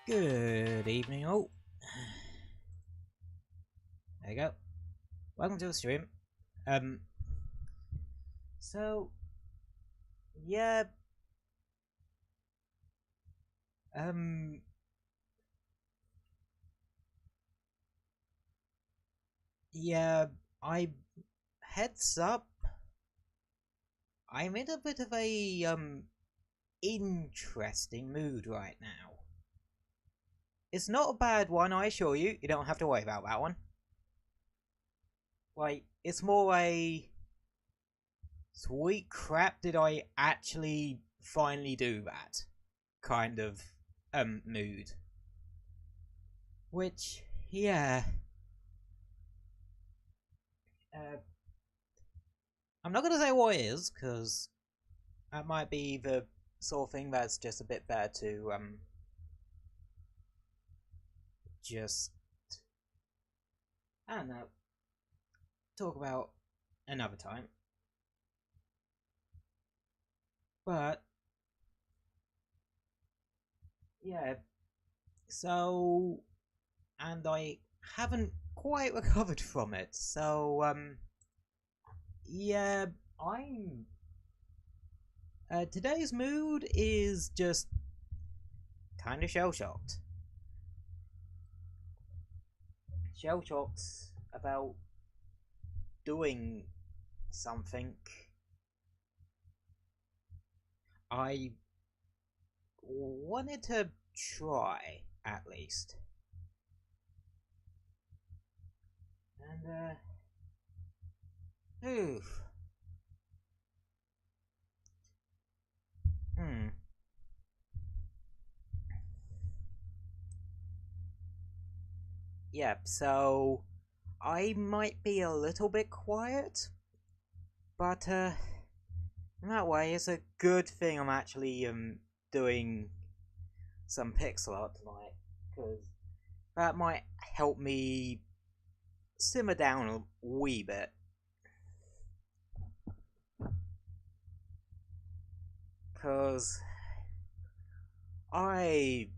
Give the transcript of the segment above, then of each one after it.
Good evening, all. There you go. Welcome to the stream. Um, so, yeah, um, yeah, I, heads up, I'm in a bit of a, interesting mood right now. It's not a bad one, I assure you. You don't have to worry about that one. Like, it's more a sweet crap, did I actually finally do that kind of mood. Which, yeah. I'm not gonna say what it is, because that might be the sort of thing that's just a bit better to just, I don't know, talk about another time. But yeah, so, and I haven't quite recovered from it, so yeah, I'm today's mood is just kind of shell-shocked. Shell-shocked about doing something I wanted to try, at least. And, oof. Hmm. Yep, so I might be a little bit quiet, but in that way, it's a good thing I'm actually doing some Pixelart tonight, because that might help me simmer down a wee bit. Because I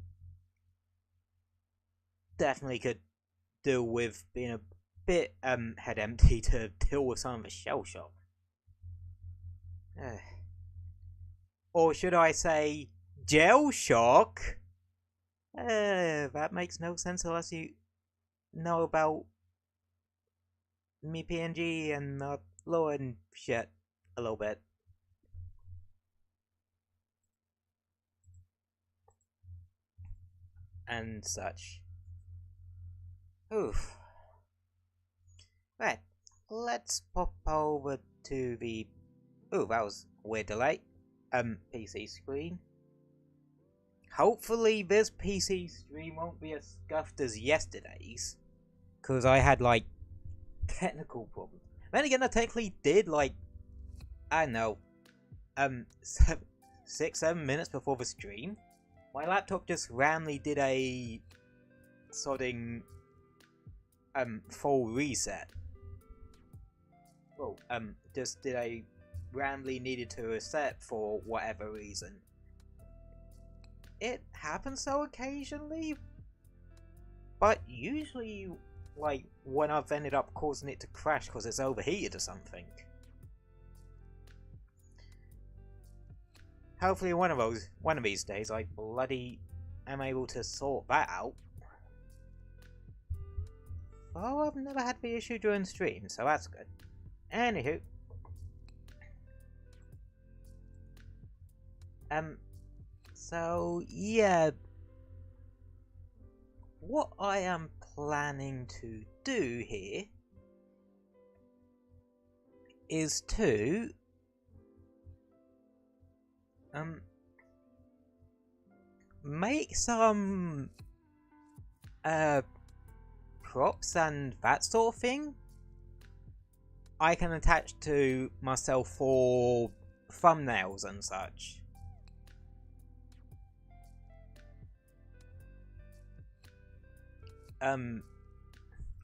definitely could deal with being a bit head empty to deal with some of the shell shock. Or should I say gel shock? That makes no sense unless you know about me PNG and lore and shit a little bit. And such. Oof. Right, let's pop over to the... Ooh, that was a weird delay. PC screen. Hopefully this PC stream won't be as scuffed as yesterday's. Because I had, like, technical problems. Then again, I technically did, like, I don't know, 6-7 minutes before the stream. My laptop just randomly did a sodding, full reset. Well, just did a randomly needed to reset for whatever reason. It happens so occasionally, but usually, like, when I've ended up causing it to crash because it's overheated or something. Hopefully one of these days I bloody am able to sort that out. Oh, I've never had the issue during stream, so that's good. Anywho. So, yeah. What I am planning to do here is to make some props and that sort of thing I can attach to myself for thumbnails and such.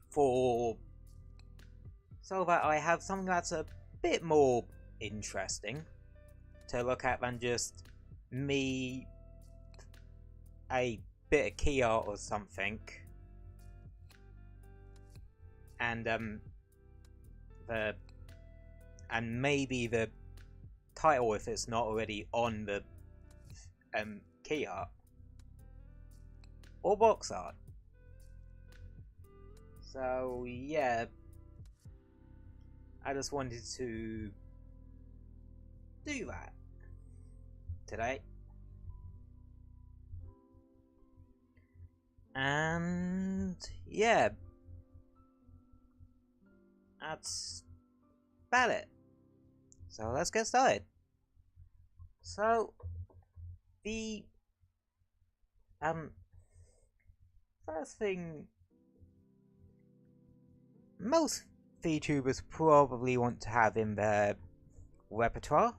For so that I have something that's a bit more interesting to look at than just me, a bit of key art or something, and maybe the title if it's not already on the key art or box art. So yeah, I just wanted to do that today. And yeah, that's about it. So let's get started. So the first thing most VTubers probably want to have in their repertoire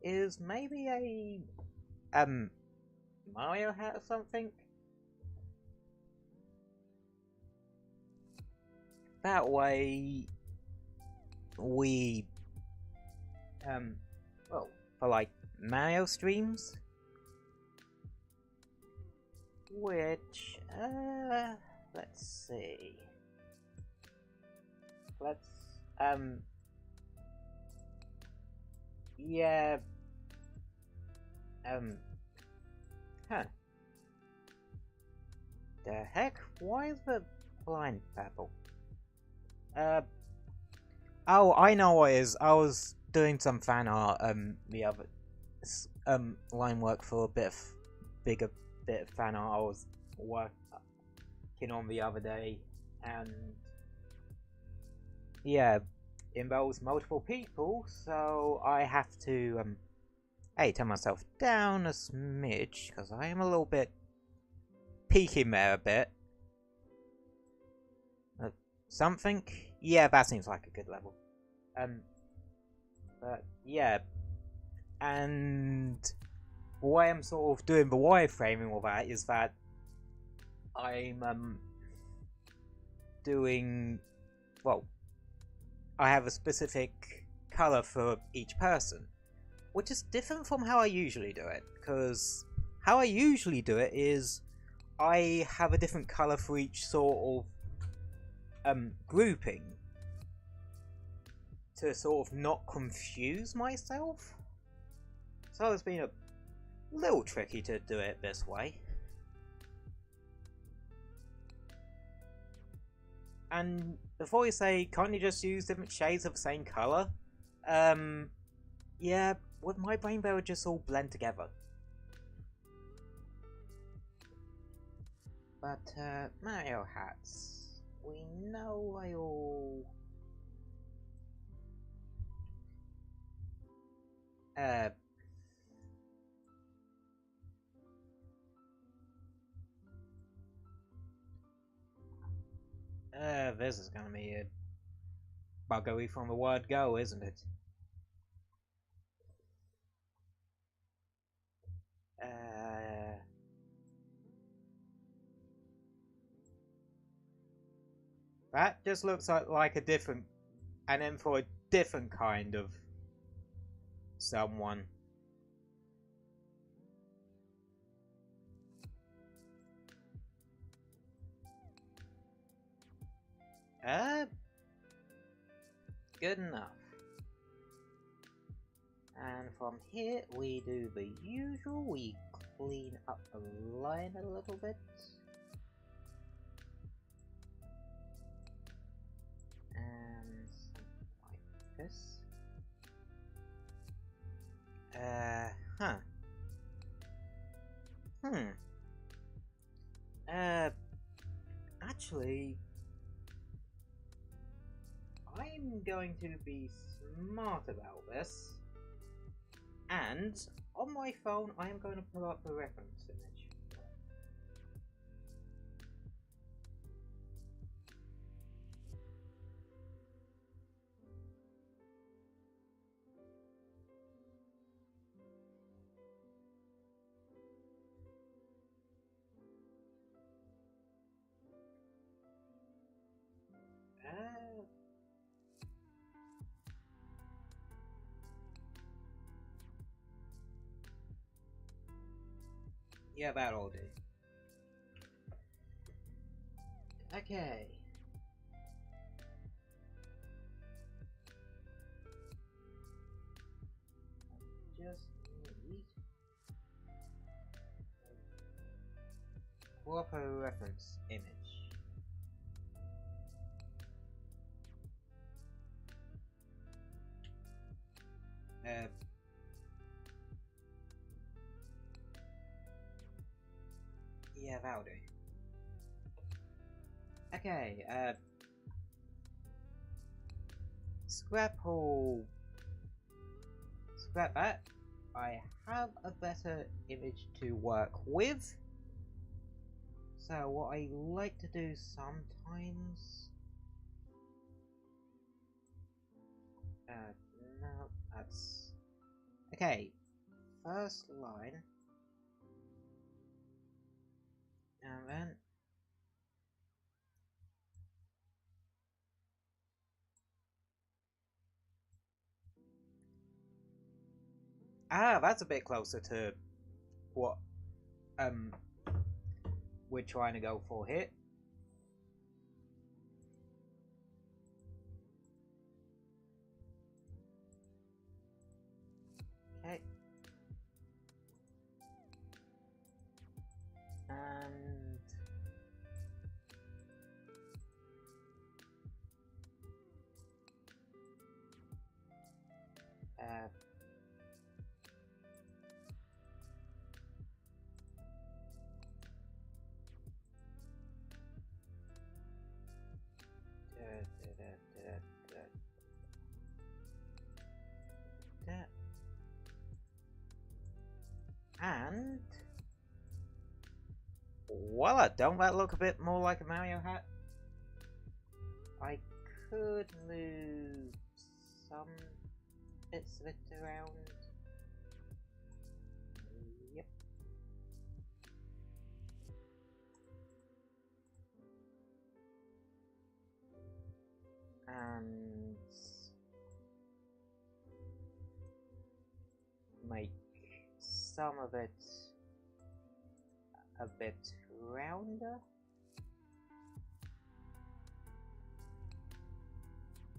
is maybe a Mario hat or something. That way we well, for like Mario streams, which let's see, let's yeah, the heck, why is the blind purple? Oh, I know what it is. I was doing some fan art the other line work for a bit of fan art I was working on the other day, and yeah, involves multiple people, so I have to turn myself down a smidge because I am a little bit peeking there a bit. Something? Yeah, that seems like a good level. But yeah, and the way I'm sort of doing the wireframing of that is that I'm doing, well, I have a specific color for each person, which is different from how I usually do it, because how I usually do it is I have a different color for each sort of grouping to sort of not confuse myself. So it's been a little tricky to do it this way. And before you say, can't you just use different shades of the same colour? Yeah, with my brain they would just all blend together. But, Mario hats. We know I all... this is gonna be a buggery from the word go, isn't it? That just looks like a different, and then for a different kind of someone. Good enough. And from here we do the usual, we clean up the line a little bit. And something like this. Actually, I'm going to be smart about this, and on my phone I am going to pull up the reference image. Yeah, that'll do. Okay. Just need a proper reference image. Yeah, that'll do. Okay, scrap that. I have a better image to work with. So what I like to do sometimes... no, that's... Okay, first line. And then... Ah, that's a bit closer to what we're trying to go for here. Okay. And and voila, don't that look a bit more like a Mario hat? I could move some bits of it around. Yep. And make some of it a bit rounder.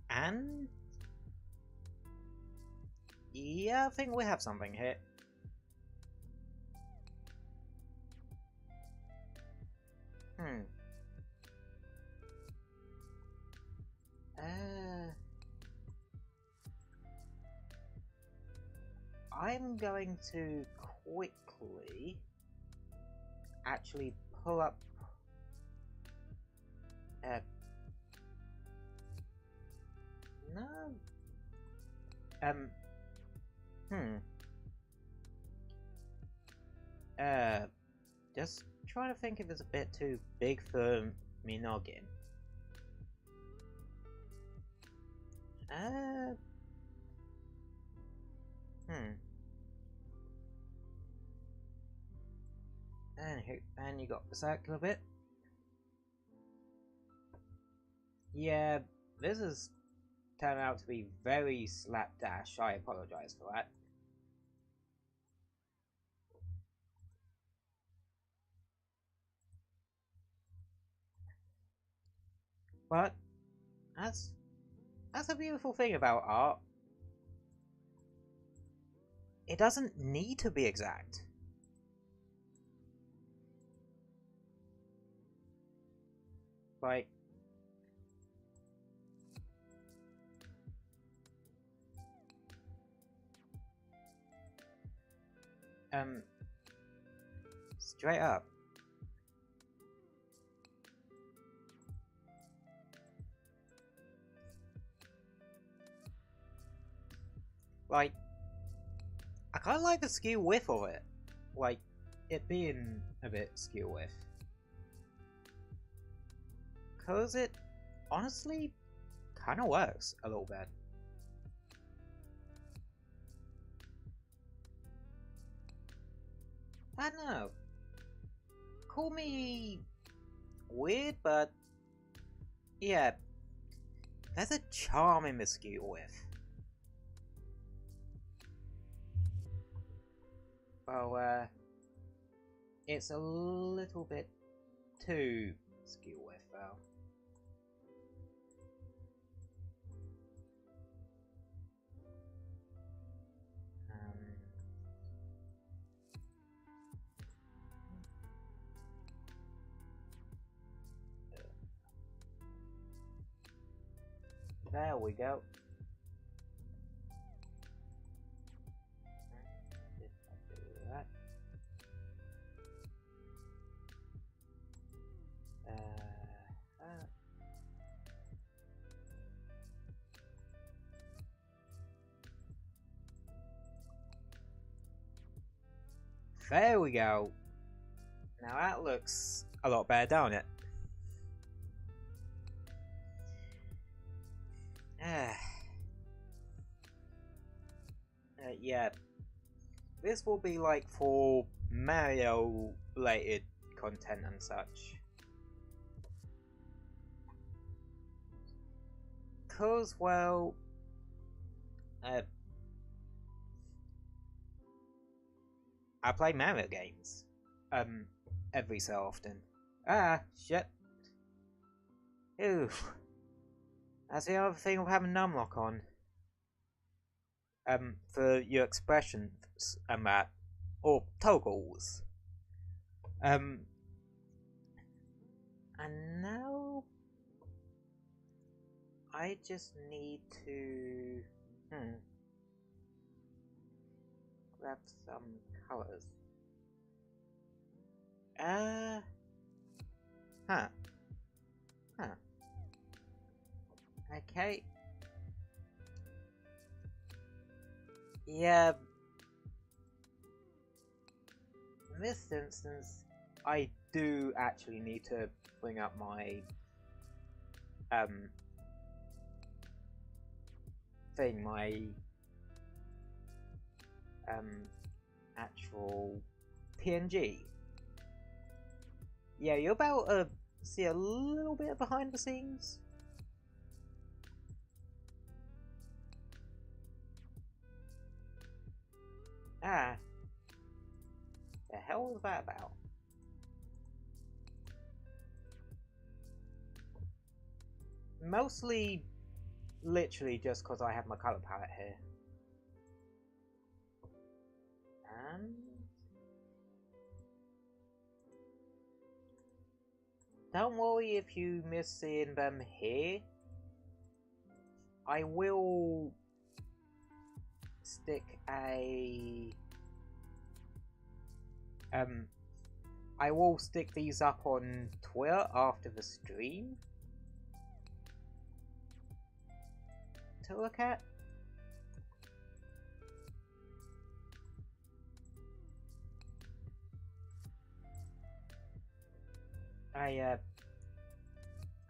And yeah, I think we have something here. I'm going to quickly actually pull up no just trying to think if it's a bit too big for me noggin. And you got the circular bit. Yeah, this has turned out to be very slapdash. I apologize for that. But that's a beautiful thing about art. It doesn't need to be exact. Like, straight up. Like, I kind of like the skew width of it. Like, it being a bit skew width. Because it honestly kind of works a little bit. I don't know. Call me weird, but yeah, there's a charm in the skew width. Well, it's a little bit too Skill with though. There we go. There we go. Now that looks a lot better, don't it? Yeah. This will be like for Mario related content and such. Cause, well, I play Mario games, every so often. Ah, shit. Ooh. That's the other thing of having numlock on. For your expressions and that, or toggles. And now I just need to grab some colors. Okay. Yeah. In this instance, I do actually need to bring up my thing, my actual PNG. Yeah, you're about to see a little bit behind the scenes. Ah. The hell was that about? Mostly, literally just because I have my colour palette here. And don't worry if you miss seeing them here. I will stick I will stick these up on Twitter after the stream to look at.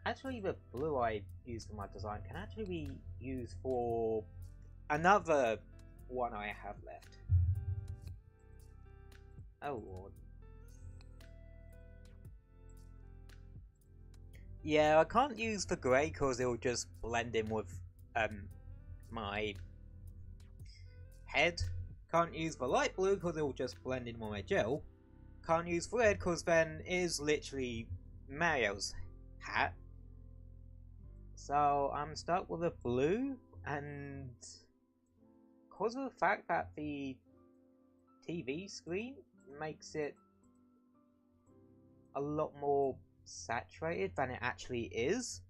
Actually the blue I used for my design can actually be used for another one I have left. Oh lord. Yeah, I can't use the grey because it'll just blend in with my head. Can't use the light blue because it'll just blend in with my gel. Can't use red because then it is literally Mario's hat. So I'm stuck with a blue, and because of the fact that the TV screen makes it a lot more saturated than it actually is,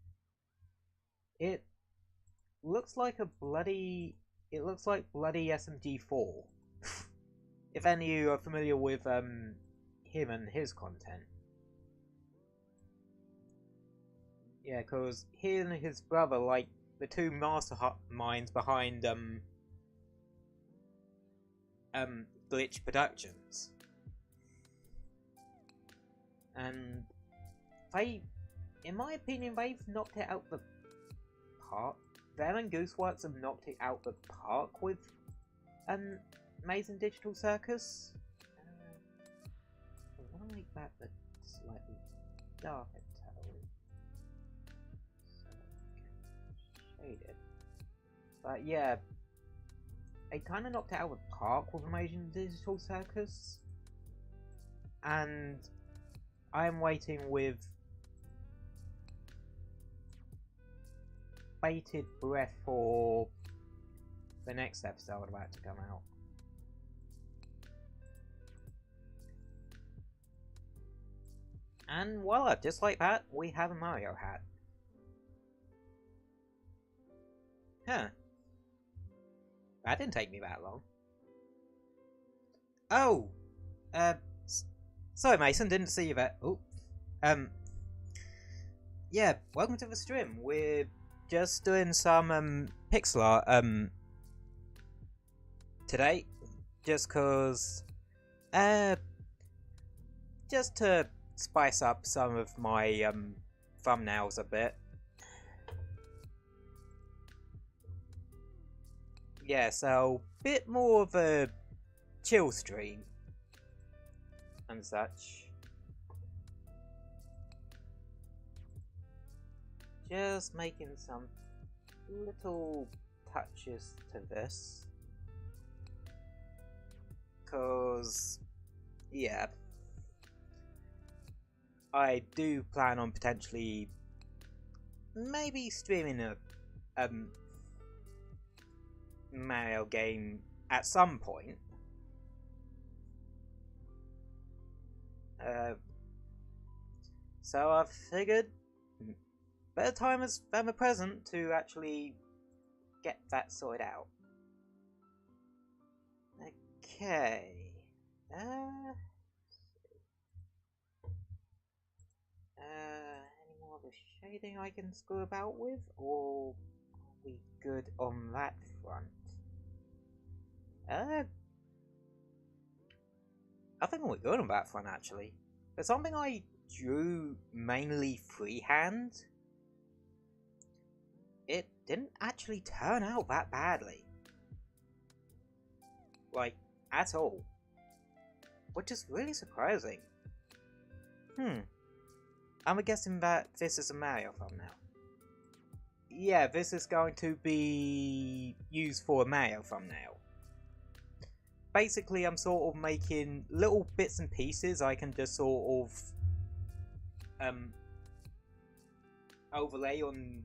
it looks like bloody SMG4. If any of you are familiar with him and his content. Yeah, because he and his brother, like the two masterminds behind Glitch Productions, and they, in my opinion, they've knocked it out the park. Them and Gooseworks have knocked it out the park with Amazing Digital Circus. I want to make that a slightly darker tone, so I can shade it. But yeah, they kind of knocked it out of the park with Amazing Digital Circus, and I am waiting with bated breath for the next episode about to come out. And voila, just like that, we have a Mario hat. Huh. That didn't take me that long. Oh! Sorry Mason, didn't see you there. Oh. Yeah, welcome to the stream. We're just doing some, Pixelart, today. Just cause, just to spice up some of my, thumbnails a bit. Yeah, so, bit more of a chill stream. And such. Just making some little touches to this. Cause, yeah. I do plan on potentially maybe streaming a Mario game at some point. So I've figured better time than the present to actually get that sorted out. Okay. Any more of the shading I can screw about with, or are we good on that front? I think we're good on that front, actually. There's something I drew mainly freehand. It didn't actually turn out that badly. Like, at all. Which is really surprising. I'm guessing that this is a Mario thumbnail. Yeah, this is going to be used for a Mario thumbnail. Basically, I'm sort of making little bits and pieces I can just sort of overlay on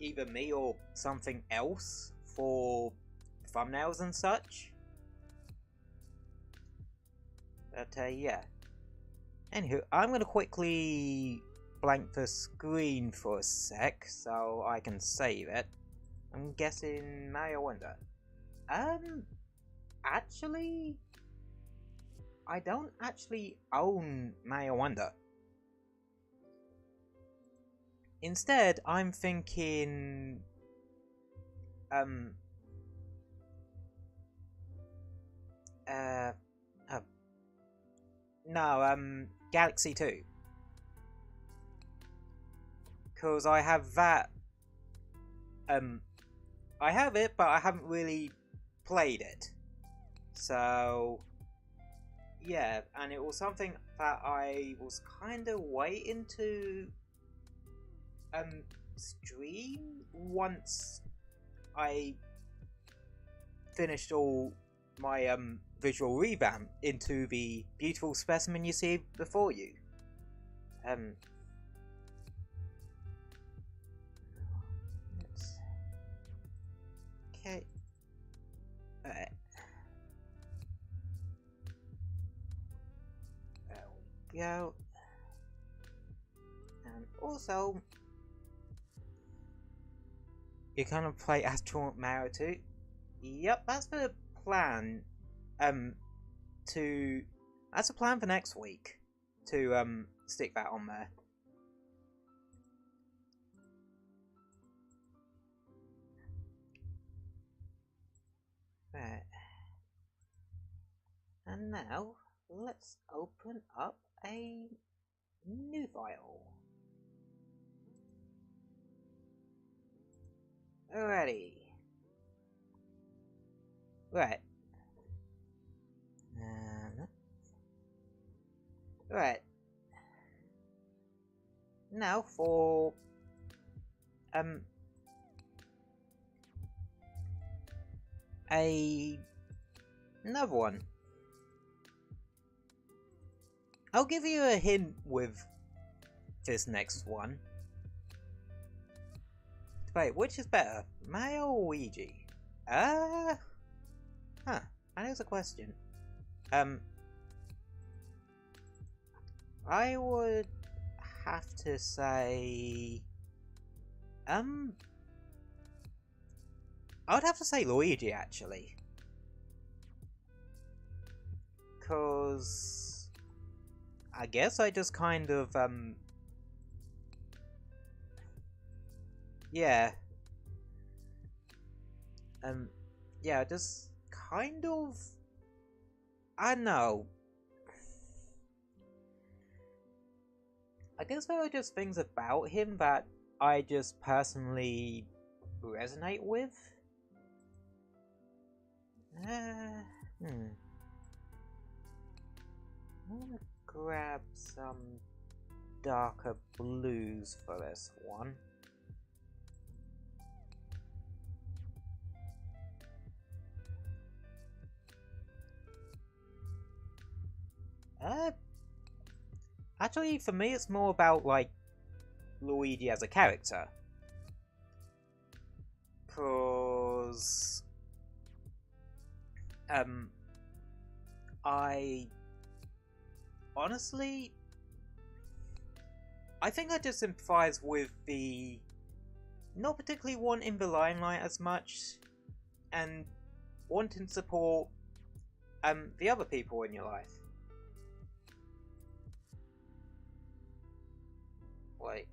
either me or something else for thumbnails and such. But yeah. Anywho, I'm gonna quickly blank the screen for a sec so I can save it. I'm guessing Mario Wonder. Actually, I don't actually own Mario Wonder. Instead, I'm thinking, no, Galaxy 2. Cause I have that, I have it, but I haven't really played it. So, yeah, and it was something that I was kind of waiting to stream once I finished all my visual revamp into the beautiful specimen you see before you. Okay. Alright. There we go. And also, you kind of play Astronaut Mario 2? Yep, that's the plan. That's a plan for next week. To, stick that on there. Right. And now, let's open up a new file. Alrighty. Right. Right. Now for another one. I'll give you a hint with this next one. debate. Which is better, Mayo or Luigi? That is a question. I would have to say, I would have to say Luigi, actually. Cause I guess I just kind of, yeah. Yeah, just kind of, I don't know. I guess there are just things about him that I just personally resonate with. I'm gonna grab some darker blues for this one. Actually, for me, it's more about, like, Luigi as a character. Cause... I... Honestly... I think I just sympathize with the... Not particularly wanting the limelight as much, and wanting to support, the other people in your life. Like,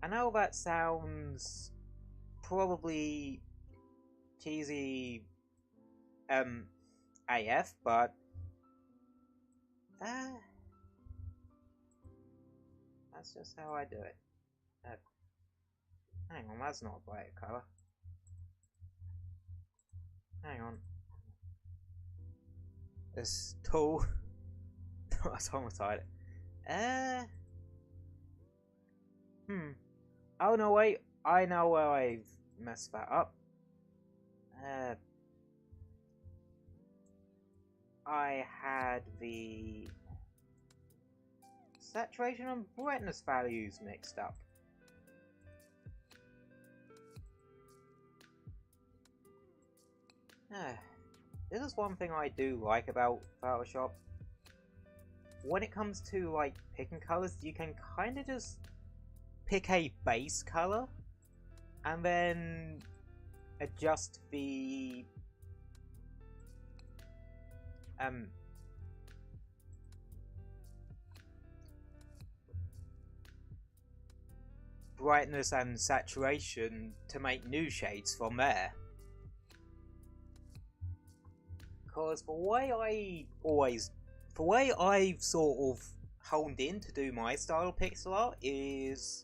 I know that sounds probably cheesy AF, but that's just how I do it. Hang on, that's not a bright colour. Hang on. This tool. That's almost it. Oh no, wait. I know where I've messed that up. I had the saturation and brightness values mixed up. This is one thing I do like about Photoshop. When it comes to, like, picking colours, you can kind of just pick a base colour and then adjust the brightness and saturation to make new shades from there. Because the way I've sort of honed in to do my style of pixel art is,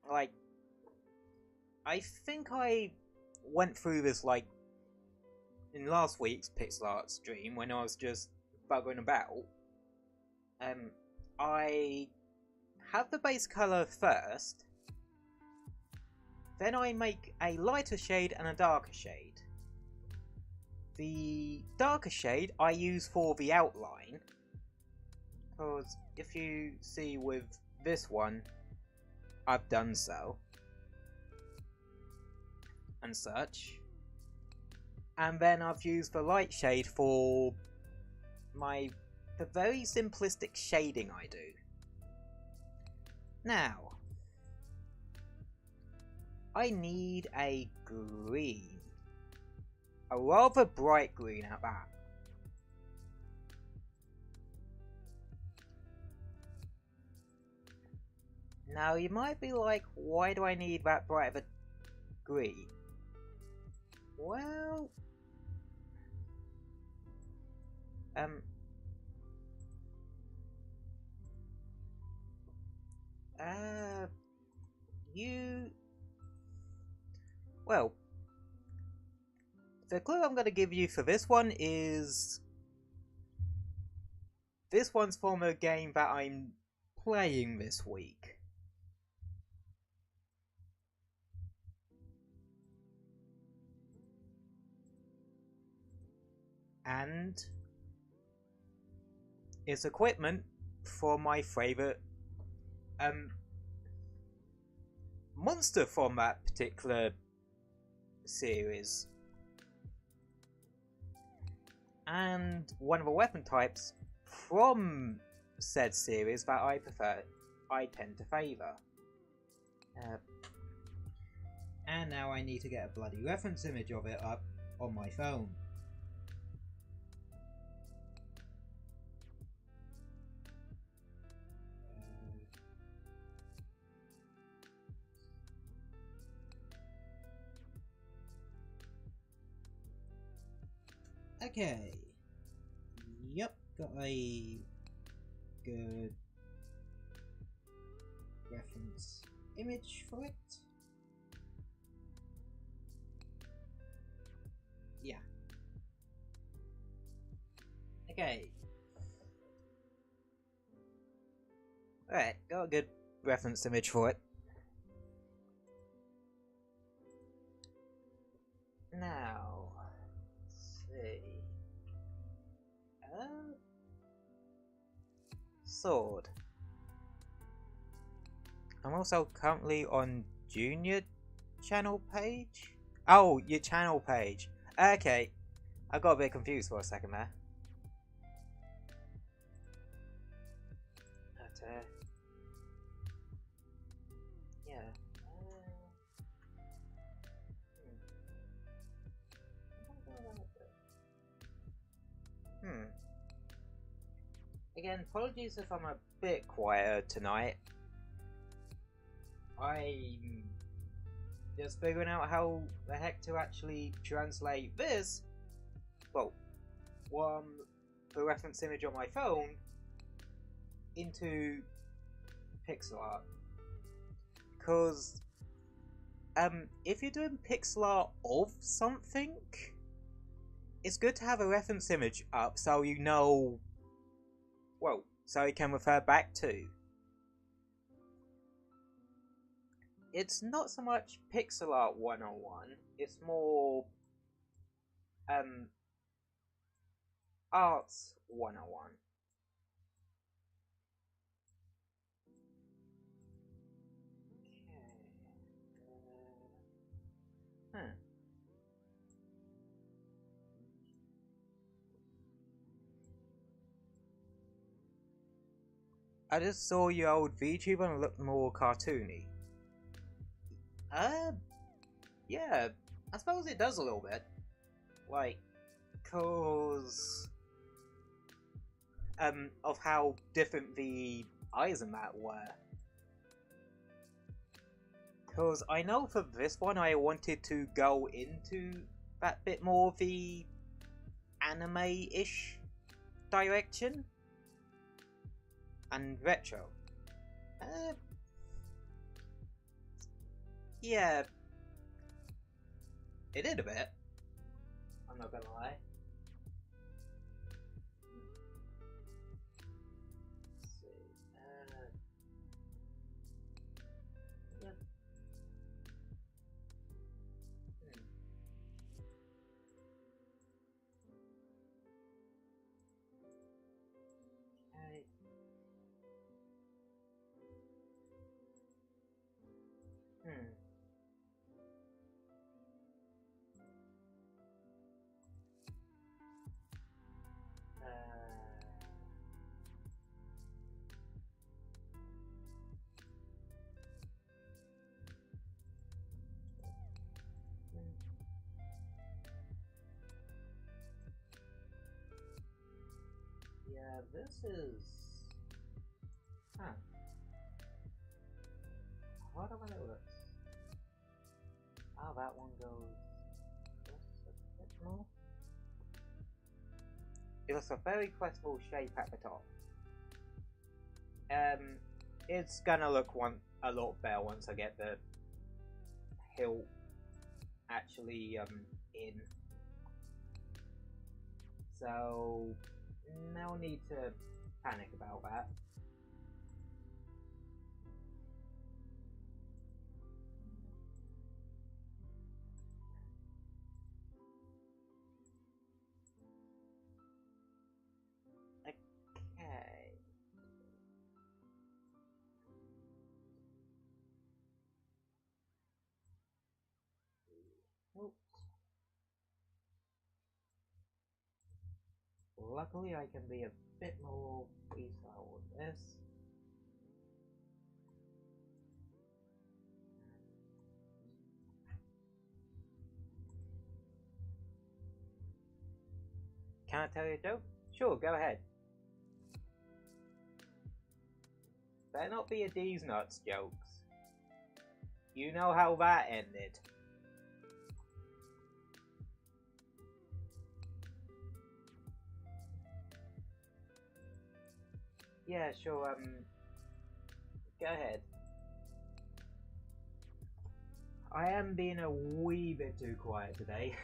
like, I think I went through this, like, in last week's pixel art stream when I was just buggering about. I have the base colour first, then I make a lighter shade and a darker shade. The darker shade I use for the outline, because if you see with this one, I've done so, and such. And then I've used the light shade for the very simplistic shading I do. Now, I need a green. A rather bright green at that. Now you might be like, why do I need that bright of a green? Well... Well, the clue I'm going to give you for this one is... This one's from a game that I'm playing this week. And it's equipment for my favourite monster from that particular series. And one of the weapon types from said series that I tend to favour. And now I need to get a bloody reference image of it up on my phone. Okay. Yep, got a good reference image for it. Yeah. Okay. Alright, got a good reference image for it. Now, let's see. Sword. I'm also currently on Junior channel page. Oh, your channel page. Okay, I got a bit confused for a second there. But, yeah. Again, apologies if I'm a bit quieter tonight. I'm just figuring out how the heck to actually translate this, well, the reference image on my phone into Pixelart. Because, if you're doing Pixelart of something, it's good to have a reference image up so you know, well, so you can refer back to. It's not so much Pixelart 101, it's more Arts 101. Okay. I just saw your old VTuber and it looked more cartoony. Yeah, I suppose it does a little bit. Like, cause of how different the eyes in that were. Cause I know for this one I wanted to go into that bit more the anime-ish direction and retro. Yeah, it did a bit. I'm not gonna lie. Let's see. Yeah. Okay. Yeah, this is... Huh. What about it looks? Oh, that one goes just a bit more. It looks a very questionable shape at the top. It's gonna look a lot better once I get the hilt actually in. So no need to panic about that. Okay. Oops. Luckily, I can be a bit more freestyle with this. Can I tell you a joke? Sure, go ahead. Better not be a D's nuts jokes. You know how that ended. Yeah, sure, go ahead. I am being a wee bit too quiet today.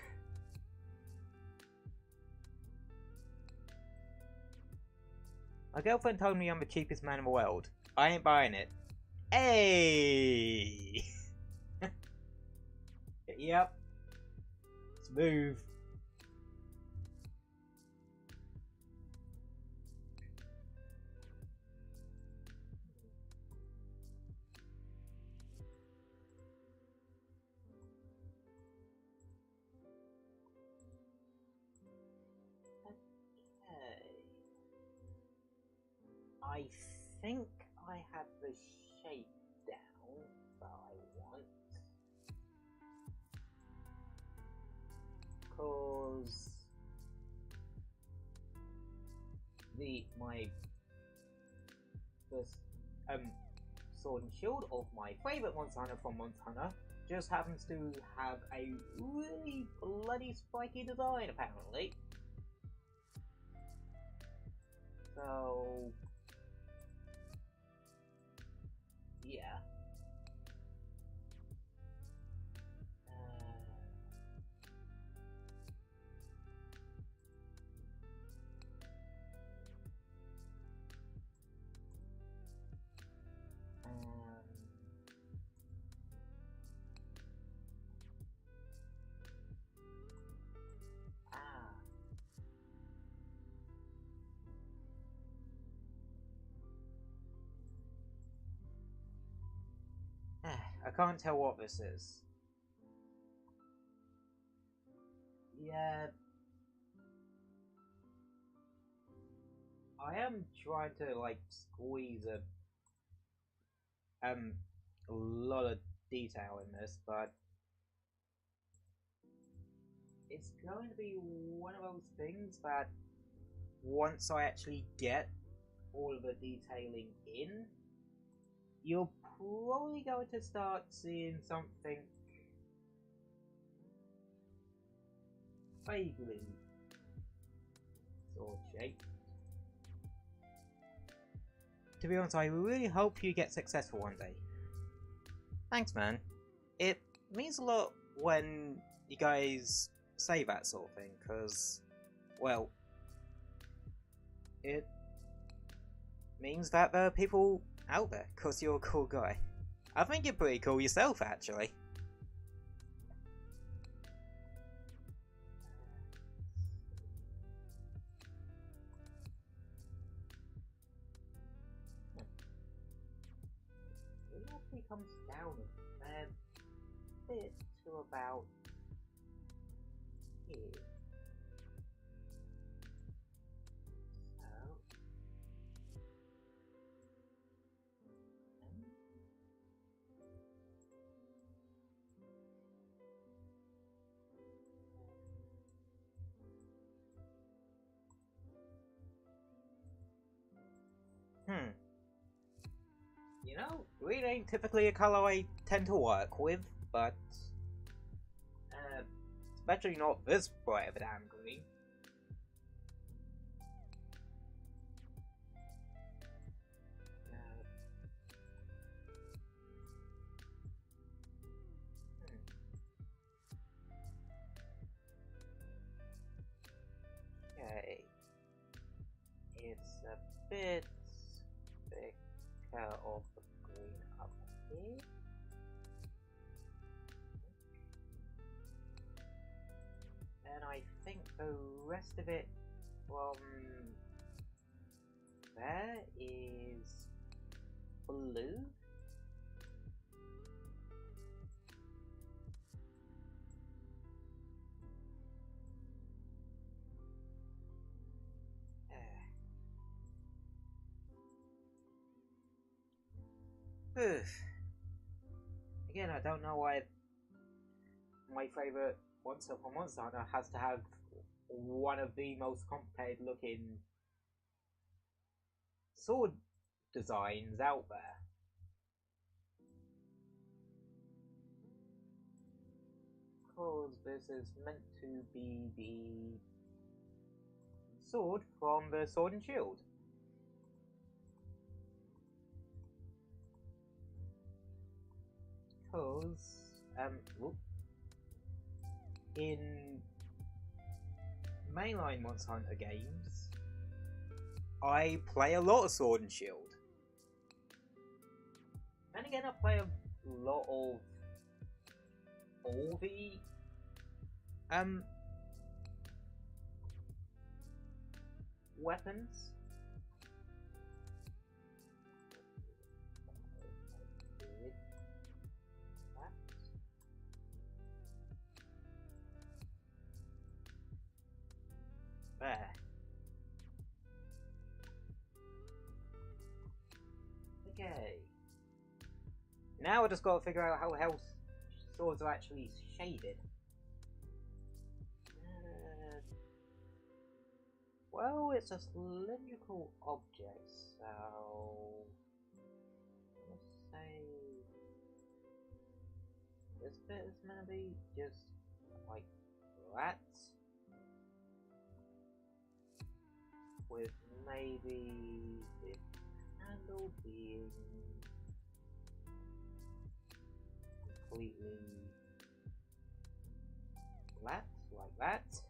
My girlfriend told me I'm the cheapest man in the world. I ain't buying it. Hey! Yep. Smooth. I think I have the shape down that I want. Cause this sword and shield of my favourite Monster Hunter from Monster Hunter just happens to have a really bloody spiky design apparently. So yeah. I can't tell what this is. Yeah. I am trying to like squeeze a lot of detail in this, but it's going to be one of those things that once I actually get all of the detailing in, you're probably going to start seeing something vaguely sword shaped. To be honest, I really hope you get successful one day. Thanks, man. It means a lot when you guys say that sort of thing, because, well, it means that there are people out there, because you're a cool guy. I think you're pretty cool yourself, actually. It actually comes down a fair bit to about here. You know, green ain't typically a colour I tend to work with, but especially not this bright of a damn green. Okay, it's a bit thicker of the green up here. And I think the rest of it from there is blue. Again, I don't know why my favourite Monster from Monster Hunter has to have one of the most complicated looking sword designs out there. Because this is meant to be the sword from the Sword and Shield. Because, in mainline Monster Hunter games, I play a lot of Sword and Shield. And again, I play a lot of all the weapons. There. Okay. Now I just got to figure out how health swords are actually shaded. Well, it's a cylindrical object, so let's say this bit is gonna be just like that, with maybe the handle being completely flat, like that.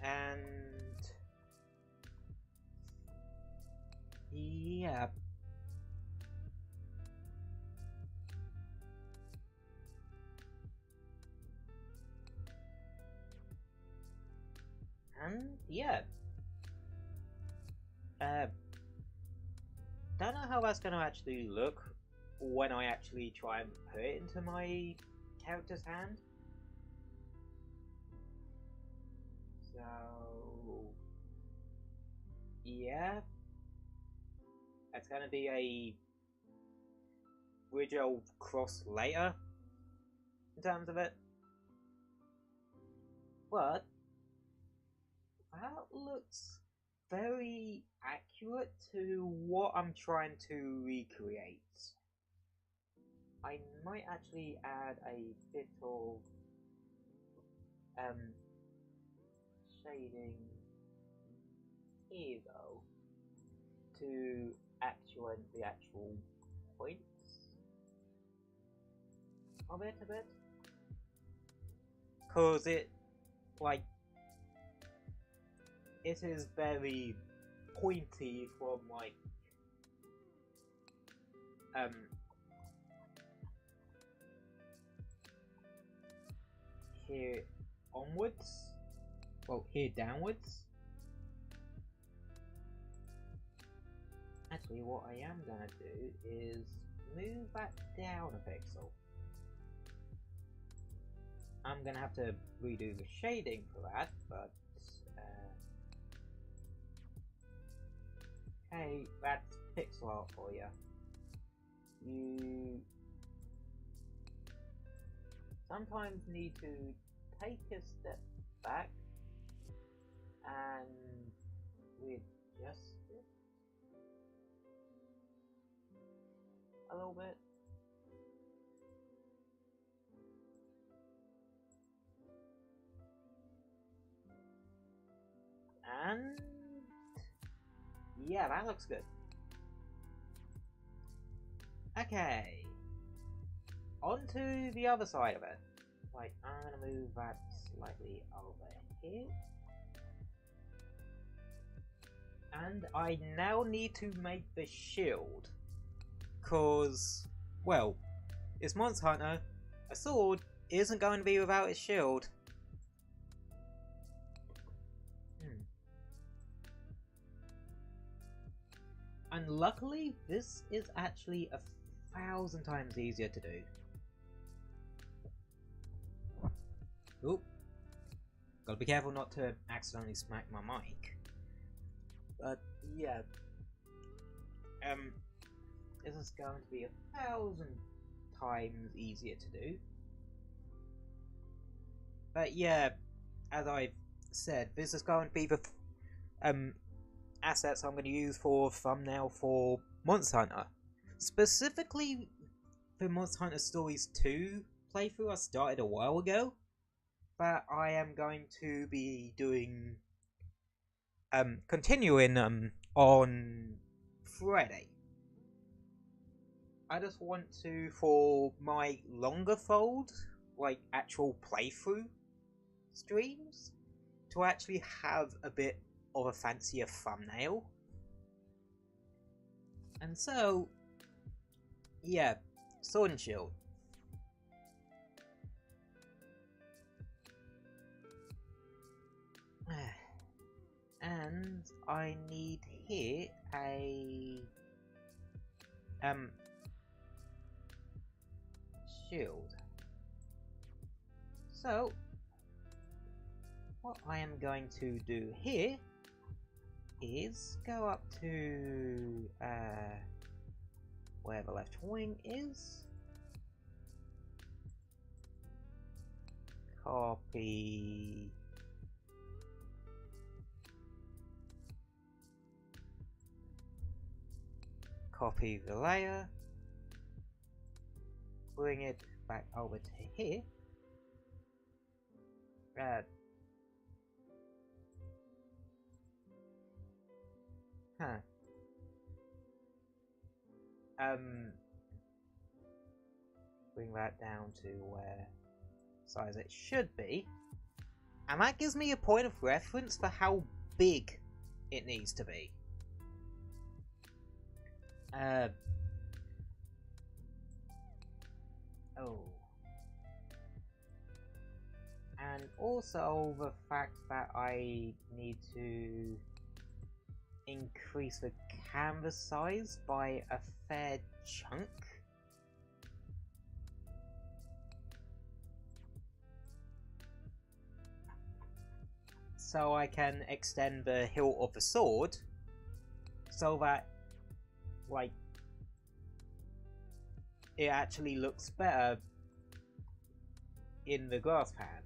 And yeah. And yeah. Don't know how that's gonna actually look when I actually try and put it into my character's hand. So yeah, that's gonna be a bridge I'll cross later in terms of it. But that looks very accurate to what I'm trying to recreate. I might actually add a bit of shading here though to actuate the actual points of it a bit, cause it it is very pointy from here onwards, well here downwards. Actually what I am gonna do is move that down a pixel. I'm gonna have to redo the shading for that, but hey, that's Pixelart for you. You sometimes need to take a step back and readjust it a little bit. And yeah, that looks good. Okay, on to the other side of it. Like, I'm gonna move that slightly over here. And I now need to make the shield. Cause, well, it's Monster Hunter. A sword isn't going to be without its shield. And luckily, this is actually 1,000 times easier to do. Oop. Gotta be careful not to accidentally smack my mic. But yeah. This is going to be 1,000 times easier to do. But yeah, as I've said, this is going to be the assets I'm going to use for thumbnail for Monster Hunter. Specifically, the Monster Hunter Stories 2 playthrough I started a while ago, but I am going to be doing continuing on Friday. I just want to, for my longer fold, like actual playthrough streams, to actually have a bit of a fancier thumbnail. And so, yeah, Sword and Shield. And I need here a shield. So what I am going to do here is go up to where the left wing is, copy the layer, bring it back over to here, bring that down to where size it should be, and that gives me a point of reference for how big it needs to be. And also the fact that I need to increase the canvas size by a fair chunk. So I can extend the hilt of the sword so that, like, it actually looks better in the grasp hand.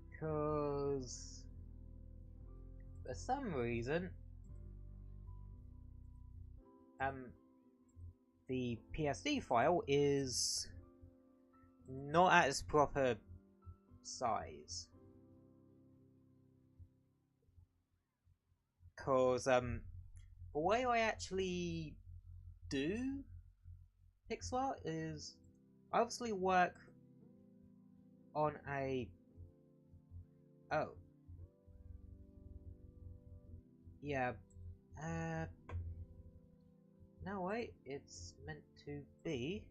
Because for some reason the PSD file is not at its proper size. Because the way I actually do Pixelart is I obviously work on a no wait, it's meant to be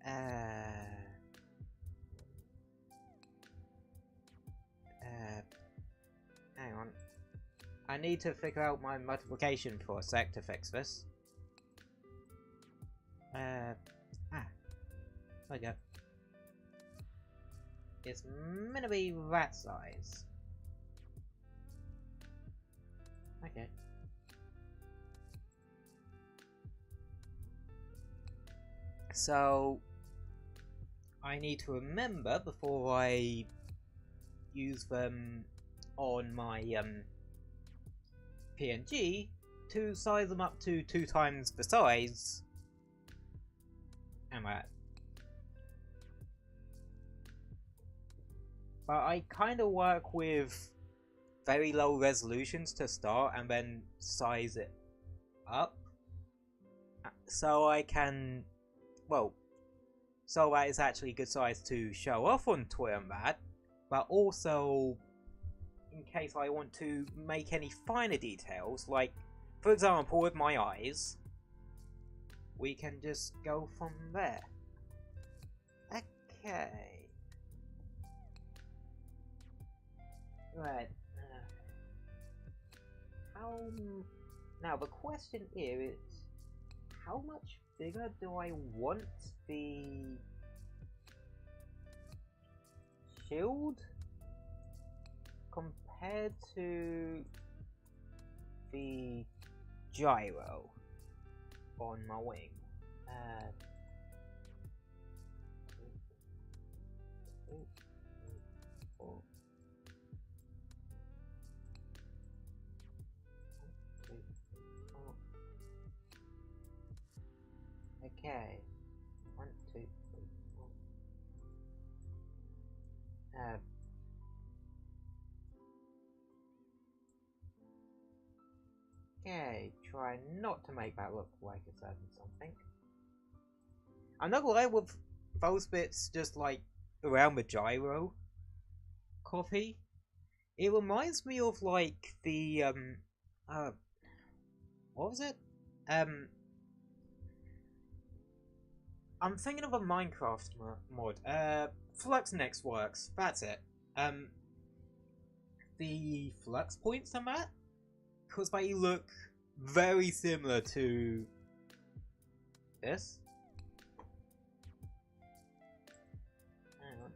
hang on. I need to figure out my multiplication for a sec to fix this. There we go. It's meant to be that size. Okay. So I need to remember before I use them on my PNG to size them up to 2 times the size and that. But I kind of work with very low resolutions to start and then size it up so I can, well, so that it's actually a good size to show off on Twitter and that, but also in case I want to make any finer details, like for example with my eyes, we can just go from there. Okay. Right. How... Now the question here is, how much bigger do I want the shield compared to the gyro on my wing? Okay. 1, 2, 3, 4. Okay, try not to make that look like a certain something. I'm not gonna lie, with those bits just like around the gyro copy, it reminds me of like the what was it? I'm thinking of a Minecraft mod. Flux Next Works. That's it. The flux points on that, because they look very similar to this. Hang on.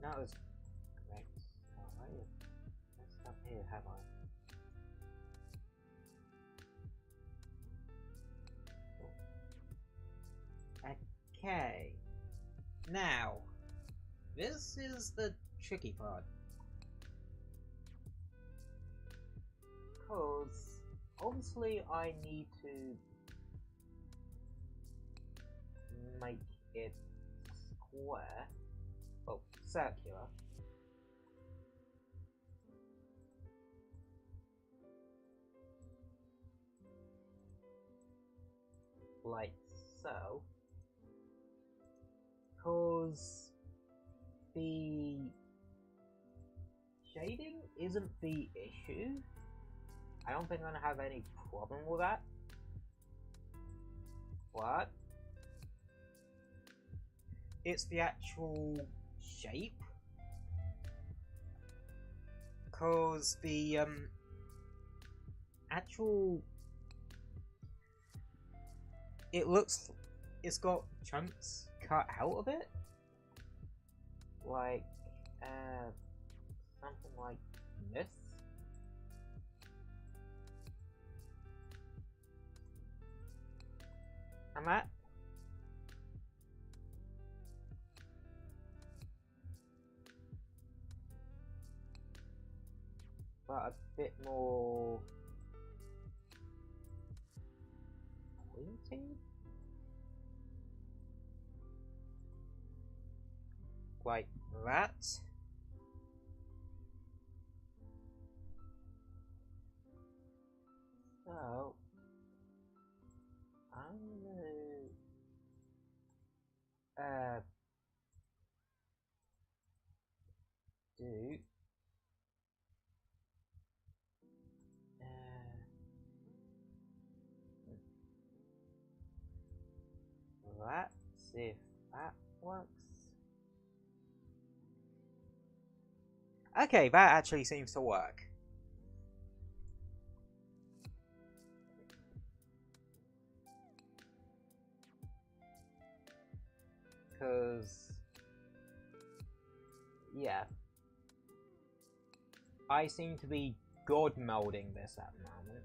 That was correct. Oh, I messed up here, have I? Okay. Now, this is the tricky part. Because, obviously, I need to make it square. Well, circular. Like so. Because the shading isn't the issue. I don't think I'm gonna have any problem with that. What? It's the actual shape. Because the actual, it's got chunks cut out of it, like something like this. And that. But a bit more pointy, like that. So I'm gonna do that, see if that works. Okay, that actually seems to work. Because, yeah, I seem to be god melding this at the moment.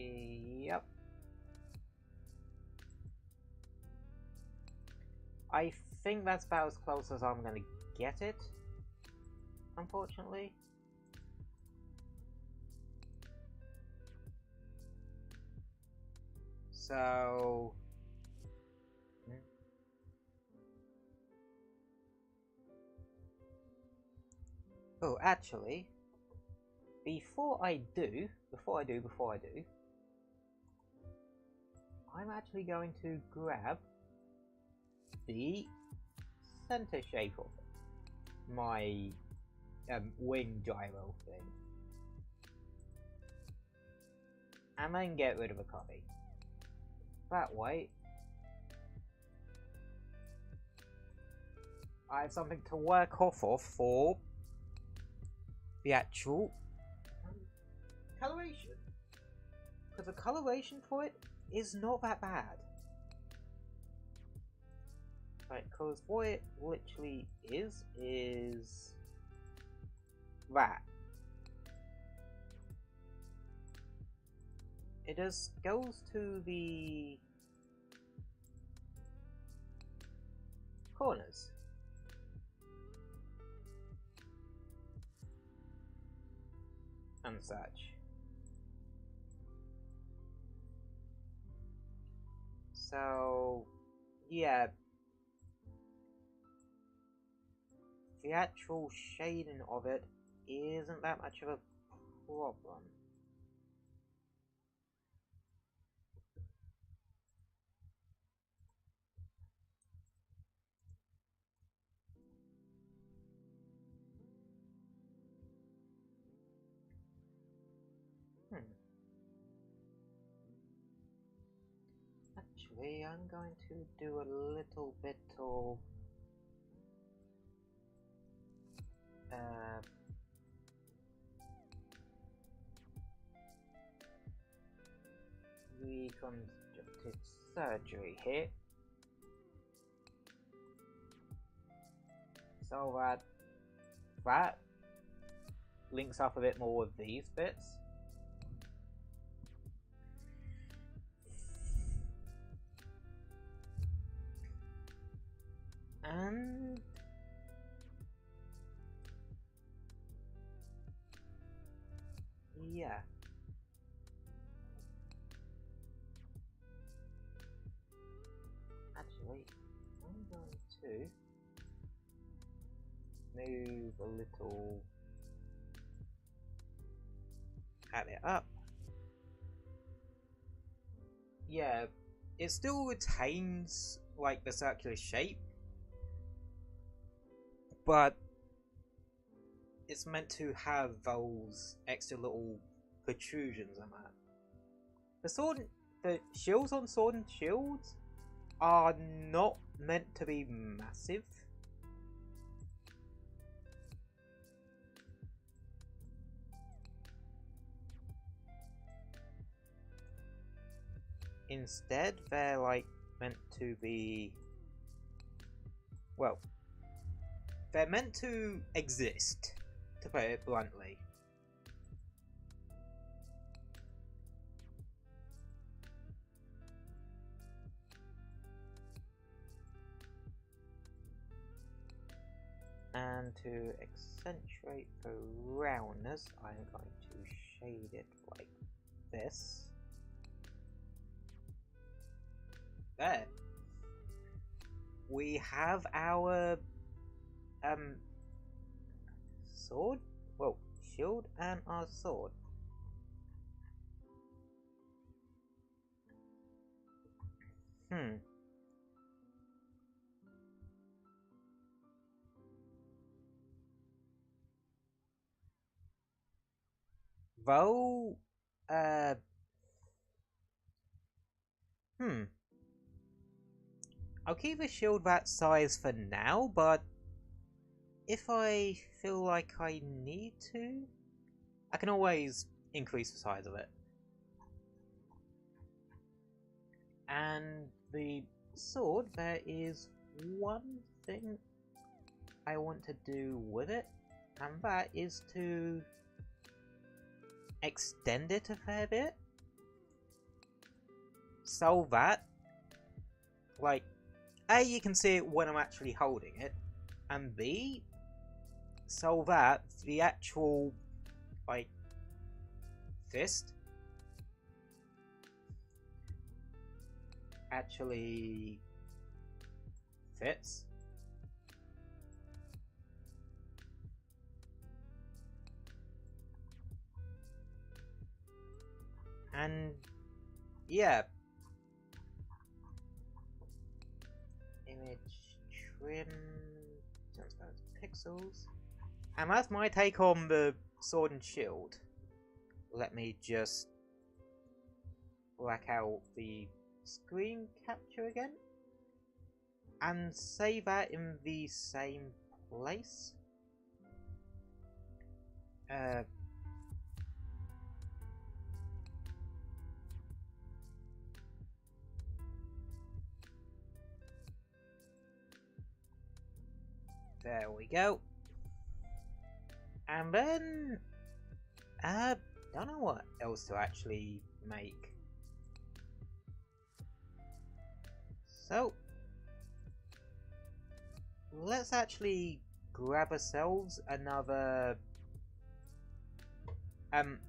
Yep. I think that's about as close as I'm gonna get it, unfortunately. So... Oh, actually, before I do, I'm actually going to grab the center shape of my wing gyro thing. And then get rid of a copy. That way, I have something to work off of for the actual coloration. Because the coloration for it is not that bad. Right, because what it literally is that. It just goes to the corners. And such. So, yeah. The actual shading of it isn't that much of a problem. Actually, I'm going to do a little bit of reconstructive surgery here, so that links up a bit more with these bits. And yeah. Actually, I'm going to move a little, add it up. Yeah, it still retains like the circular shape, but it's meant to have those extra little protrusions on that. The shields on Sword and Shields are not meant to be massive. Instead, they're like meant to be, well, they're meant to exist, to put it bluntly. And to accentuate the roundness, I'm going to shade it like this. There. We have our sword, well, shield and our sword. Though, I'll keep the shield that size for now, but if I feel like I need to, I can always increase the size of it. And the sword, there is one thing I want to do with it, and that is to extend it a fair bit, so that, like, A, you can see it when I'm actually holding it, and B, so that the actual, like, fist actually fits. And yeah, image trim, transparent pixels. And that's my take on the Sword and Shield. Let me just black out the screen capture again and save that in the same place. There we go. And then don't know what else to actually make. So let's actually grab ourselves another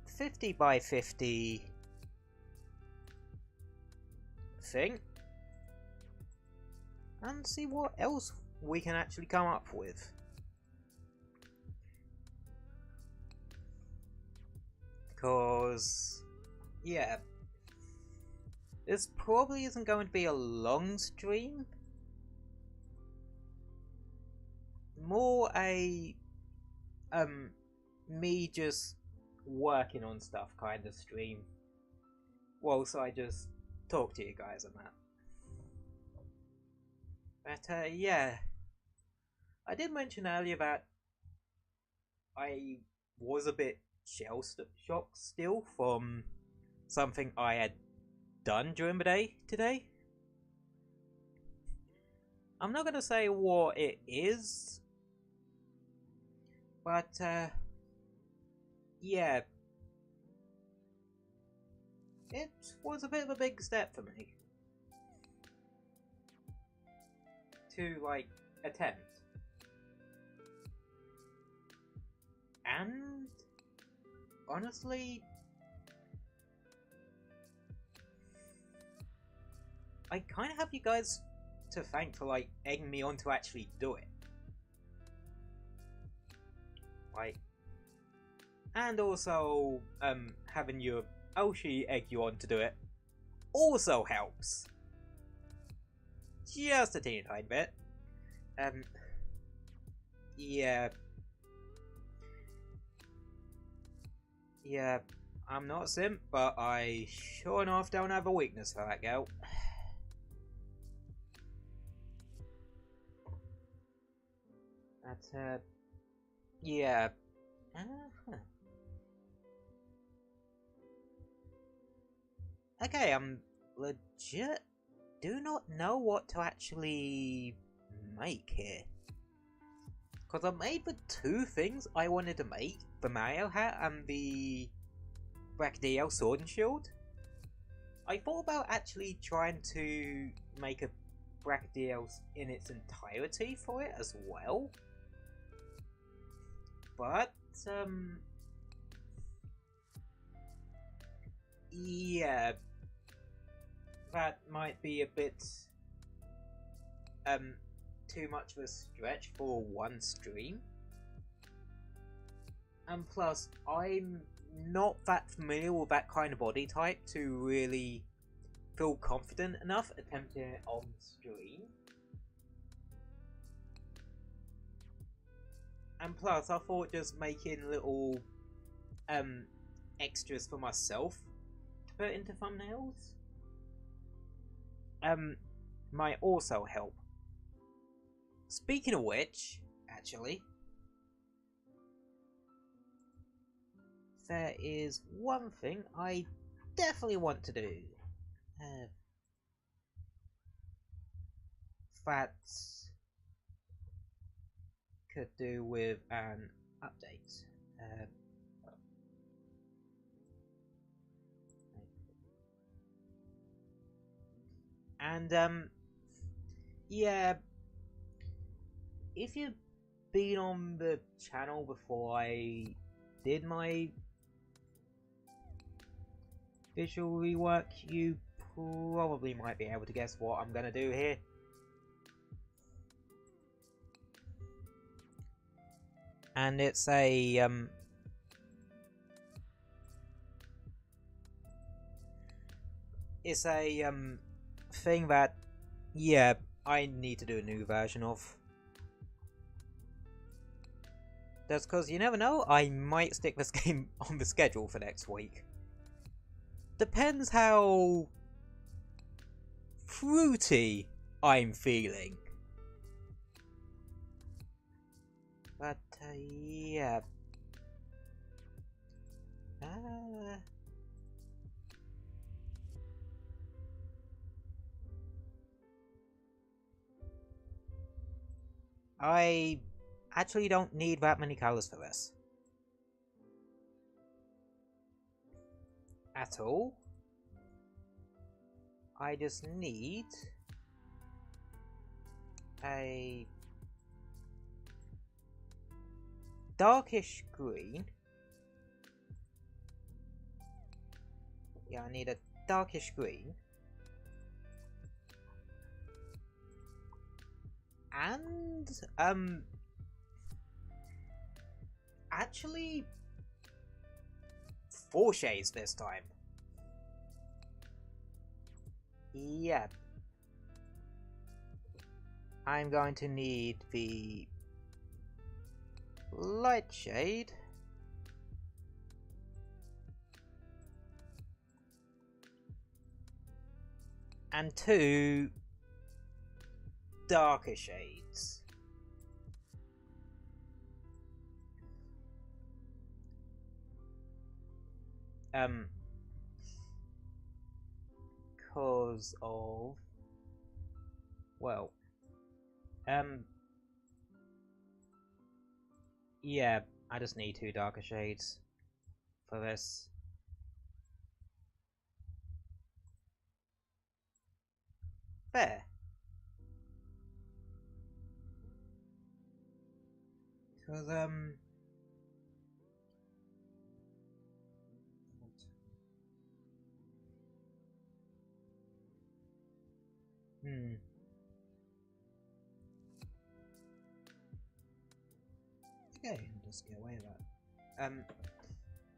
50 by 50 thing and see what else we can actually come up with. Because, yeah, this probably isn't going to be a long stream. More a, me just working on stuff kind of stream. Whilst I just talk to you guys on that. But, yeah. I did mention earlier that I was a bit shell-shocked still from something I had done during the day today. I'm not gonna say what it is, but yeah, it was a bit of a big step for me to like attempt. And honestly, I kind of have you guys to thank for like egging me on to actually do it. Like, and also having your Oshi egg you on to do it also helps. Just a teeny tiny bit. Yeah. Yeah, I'm not a simp, but I sure enough don't have a weakness for that girl. But, yeah. Okay, I'm legit do not know what to actually make here. Because I made the two things I wanted to make, the Mario hat and the Brachydial Sword and Shield. I thought about actually trying to make a Brachydial in its entirety for it as well. But, yeah, that might be a bit, too much of a stretch for one stream. And plus, I'm not that familiar with that kind of body type to really feel confident enough attempting it on stream. And plus, I thought just making little extras for myself to put into thumbnails might also help. Speaking of which, actually, there is one thing I definitely want to do. That could do with an update. And yeah, if you've been on the channel before I did my visual rework, you probably might be able to guess what I'm gonna do here. And it's a thing that, yeah, I need to do a new version of. That's because you never know, I might stick this game on the schedule for next week. Depends how fruity I'm feeling. But, yeah. I actually don't need that many colors for this. At all. I just need a darkish green. Yeah, I need a darkish green. And, actually, 4 shades this time. Yep. I'm going to need the light shade. And 2 darker shades. Cause of, well, yeah, I just need 2 darker shades for this. There. Cause, okay, I'll just get away with that.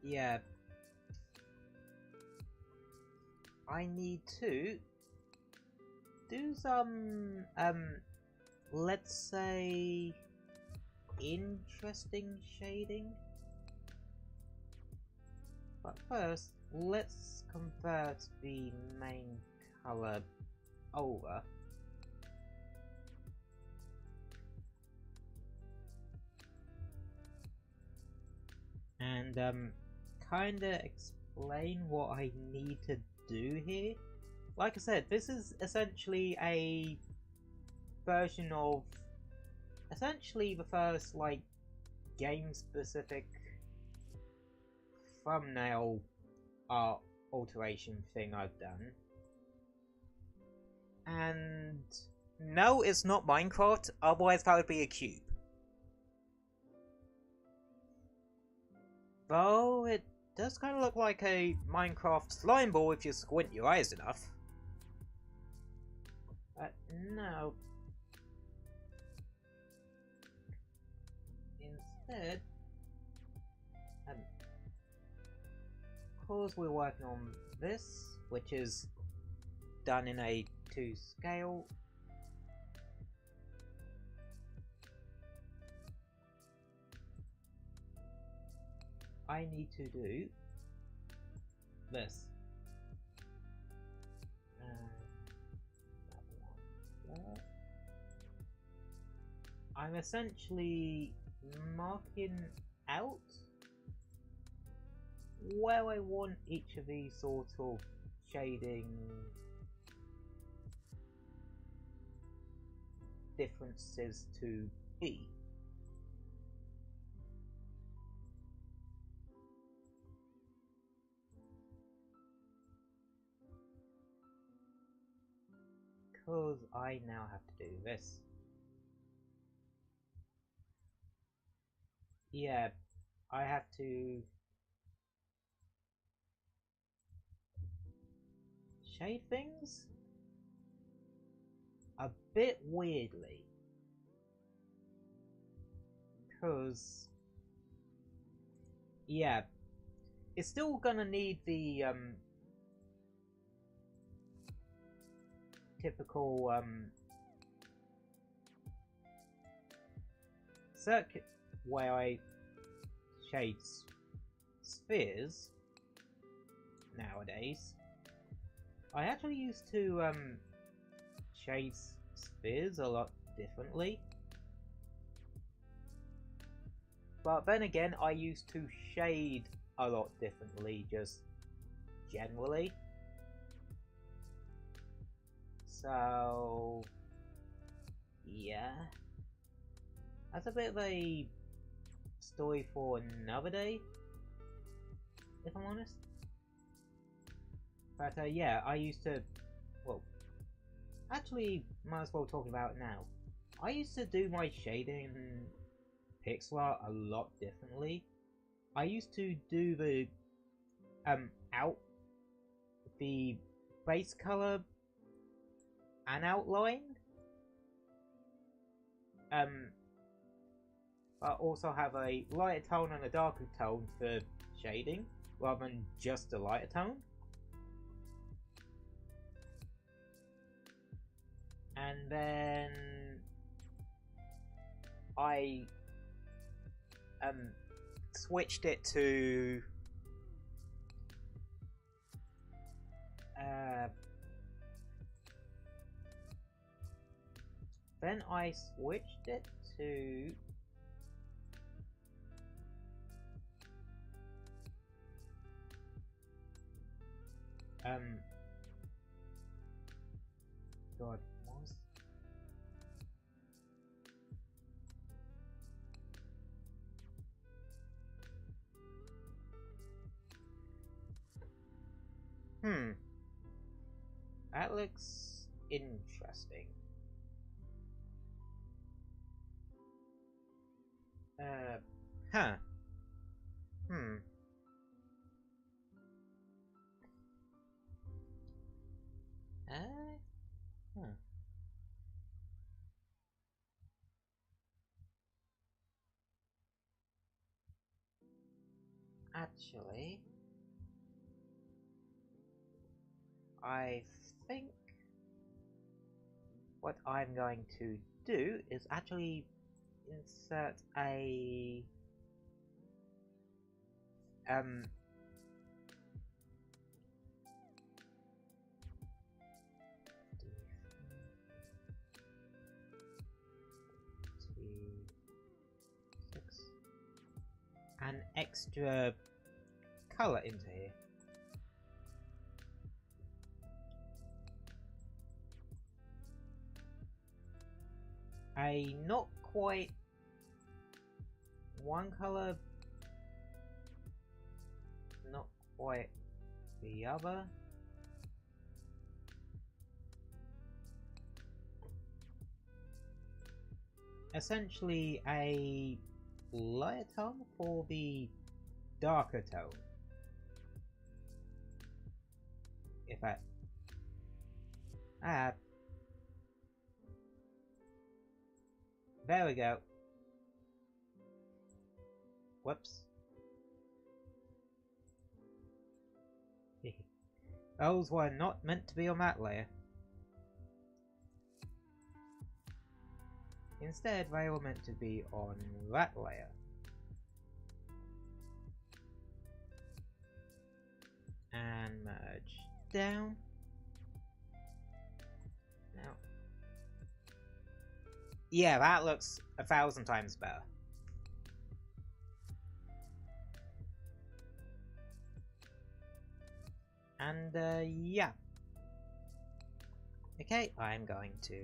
Yeah. I need to do some, let's say, interesting shading. But first, let's convert the main color over. And, kinda explain what I need to do here. Like I said, this is essentially a version of essentially the first, like, game-specific thumbnail art alteration thing I've done. And no, it's not Minecraft, otherwise that would be a cube. Though it does kind of look like a Minecraft slime ball if you squint your eyes enough. No. Instead, because we're working on this, which is done in a 2 scale, I need to do this. I'm essentially marking out where I want each of these sort of shading differences to be. Because I now have to do this. Yeah, I have to shade things a bit weirdly. Because, yeah, it's still gonna need the typical circuit where I shade spheres nowadays. I actually used to shade spheres a lot differently. But then again, I used to shade a lot differently, just generally. So, yeah. That's a bit of a story for another day, if I'm honest. But yeah, I used to, well, actually, might as well talk about it now. I used to do my shading in Pixelart a lot differently. I used to do the the base color and outline, but also have a lighter tone and a darker tone for shading, rather than just a lighter tone. And then I switched it to then I switched it to God, what was that looks interesting. Huh. Huh. Actually, I think what I'm going to do is actually insert a an extra color into here. A not quite one color, not quite the other. Essentially a lighter tone for the darker tone. If I there we go. Whoops. Those were not meant to be on that layer. Instead, they were meant to be on that layer. And merge down. Now, yeah, that looks 1,000 times better. And yeah. Okay, I'm going to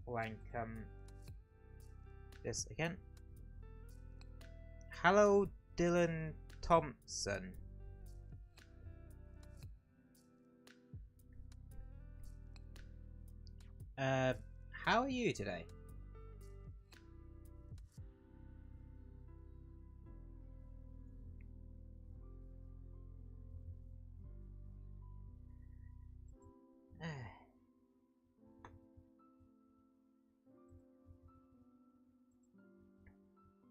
rank this again. Hello, Dylan Thompson. How are you today?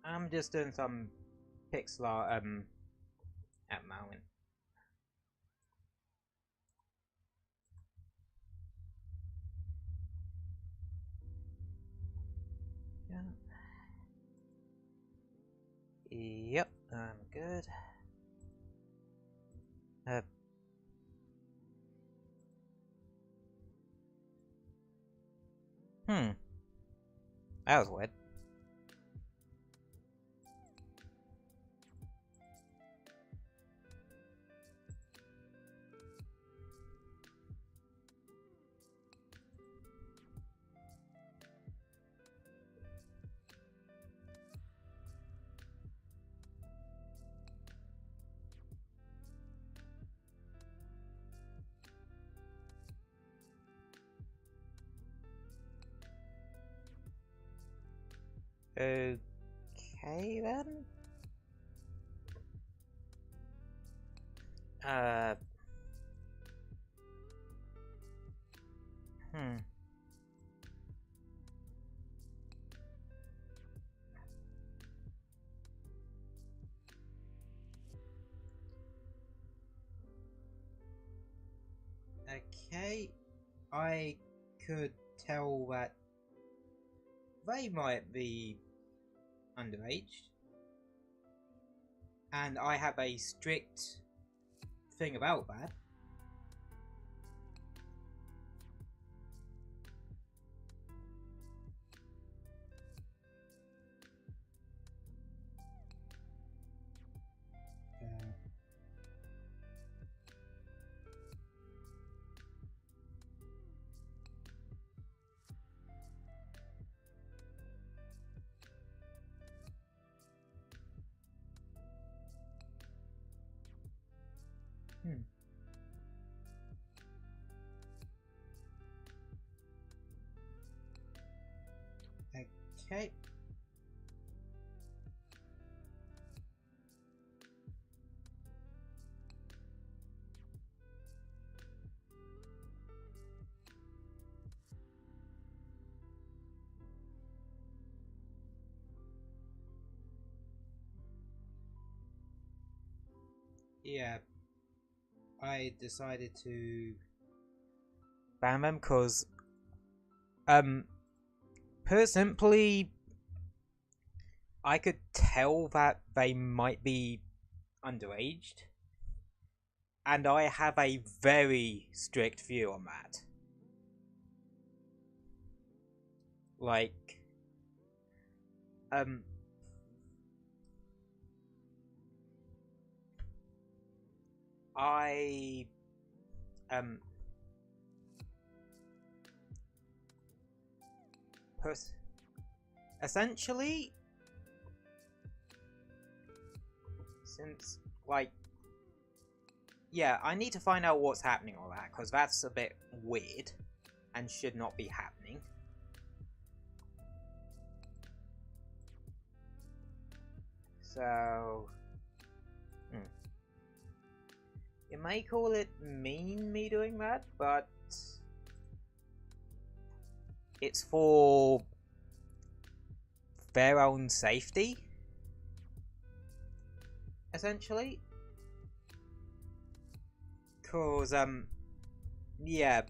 I'm just doing some Pixelart at the moment. Yep, I'm good. That was weird. Okay then. Hmm. Okay, I could tell that they might be underage, and I have a strict thing about that. Okay. Yeah, I decided to ban them because, put simply, I could tell that they might be underaged, and I have a very strict view on that. Like, I, essentially, since, like, yeah, I need to find out what's happening on that, because that's a bit weird, and should not be happening. So, you may call it mean me doing that, but it's for their own safety, essentially. Cause, yeah.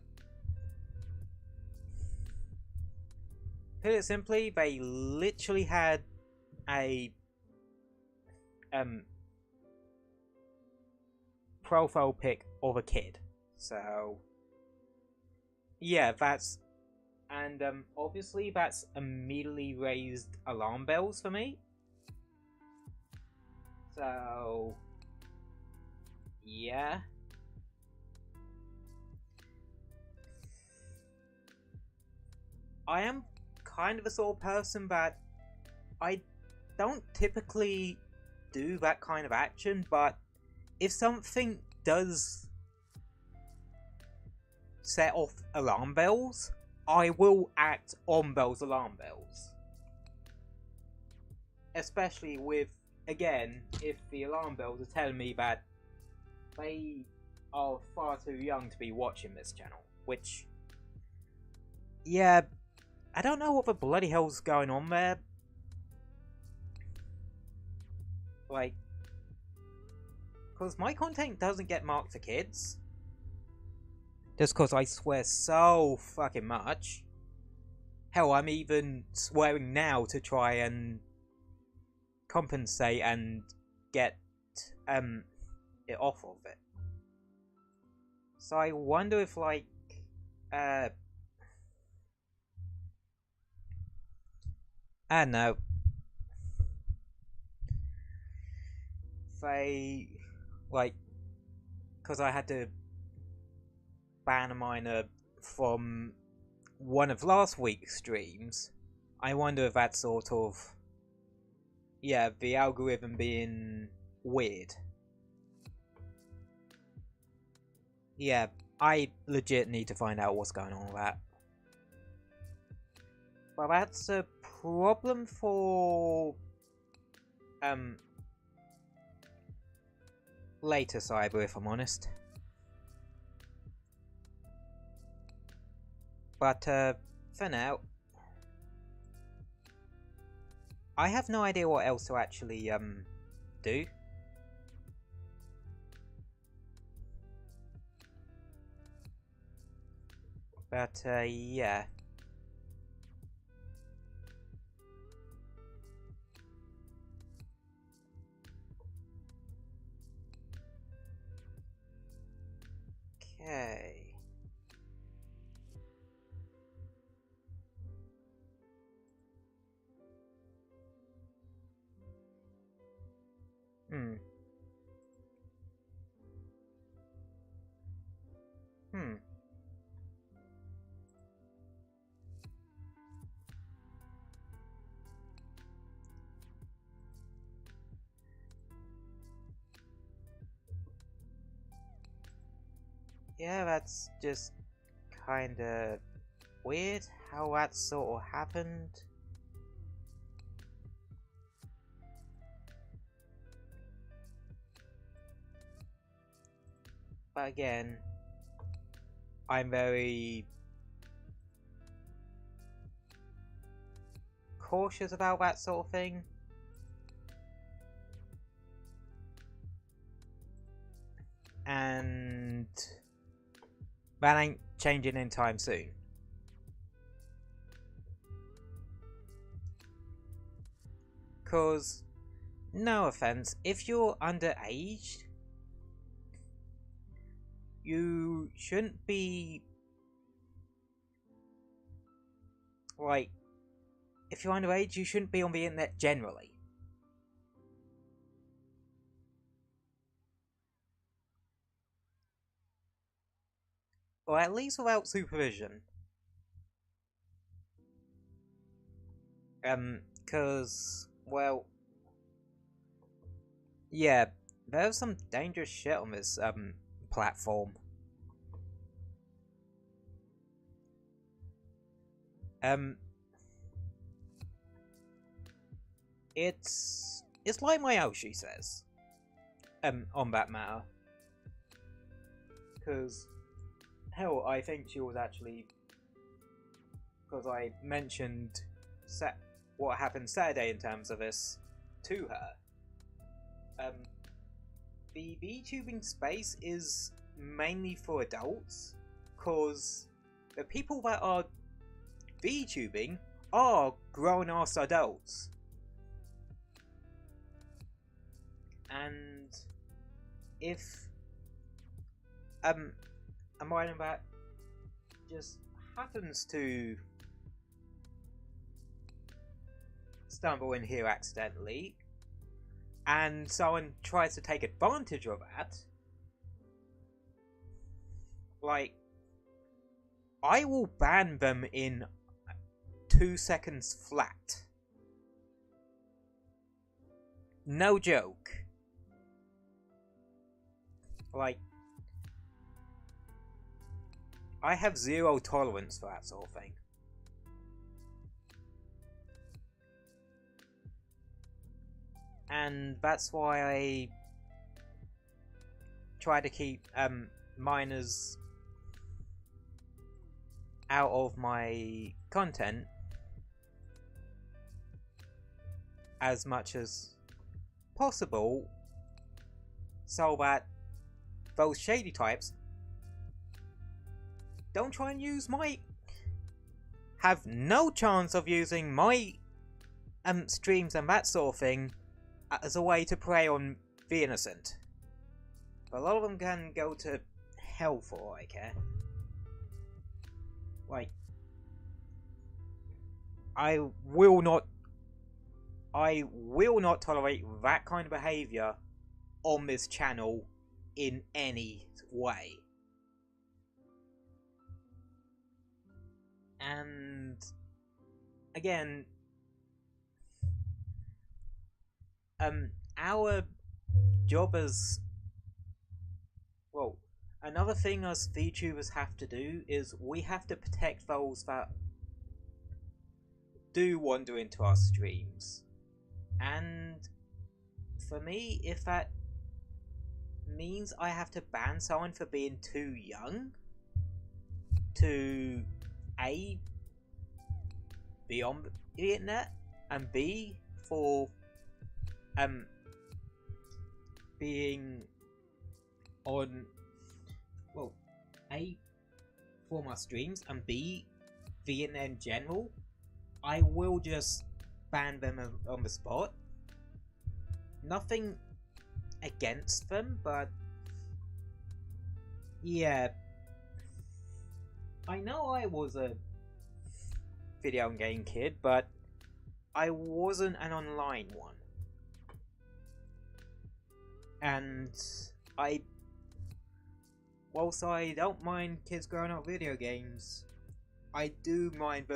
Put it simply, they literally had a, profile pic of a kid. So, yeah, that's, and, obviously that's immediately raised alarm bells for me. So, yeah. I am kind of a sort of person that I don't typically do that kind of action, but if something does set off alarm bells, I will act on those alarm bells. Especially with, again, if the alarm bells are telling me that they are far too young to be watching this channel, which, yeah, I don't know what the bloody hell's going on there. Like, because my content doesn't get marked for kids. Just because I swear so fucking much. Hell, I'm even swearing now to try and compensate and get it off of it. So I wonder if, like, I don't know, they, like, because I had to ban a miner from one of last week's streams, I wonder if that's sort of, yeah, the algorithm being weird. Yeah, I legit need to find out what's going on with that. But that's a problem for later cyber, if I'm honest. But for now, I have no idea what else to actually do. But yeah. Okay. Hmm. Yeah, that's just kinda weird how that sort of happened. But again, I'm very cautious about that sort of thing. And that ain't changing anytime soon. Cause, no offense, if you're underage, you shouldn't be, like, if you're underage, you shouldn't be on the internet generally. Or at least without supervision. Cause, well, yeah, there's some dangerous shit on this, platform. It's like my Aoshi says, on that matter. Cause, hell, I think she was actually, because I mentioned what happened Saturday in terms of this to her. The VTubing space is mainly for adults, cause the people that are VTubing are grown-ass adults. And if a minor that just happens to stumble in here accidentally, and someone tries to take advantage of that, like, I will ban them in 2 seconds flat. No joke. Like, I have zero tolerance for that sort of thing. And that's why I try to keep minors out of my content as much as possible, so that those shady types don't try and use my have no chance of using my streams and that sort of thing as a way to prey on the innocent. But a lot of them can go to hell for all I care. Like, I will not tolerate that kind of behaviour on this channel in any way. And again, our job as another thing us VTubers have to do is we have to protect those that do wander into our streams. And for me, if that means I have to ban someone for being too young to A, be on the internet, and B, for being on, well, A, for my streams, and B, the internet in general, I will just ban them on the spot. Nothing against them, but yeah, I know I was a video game kid, but I wasn't an online one. And whilst I don't mind kids growing up video games, I do mind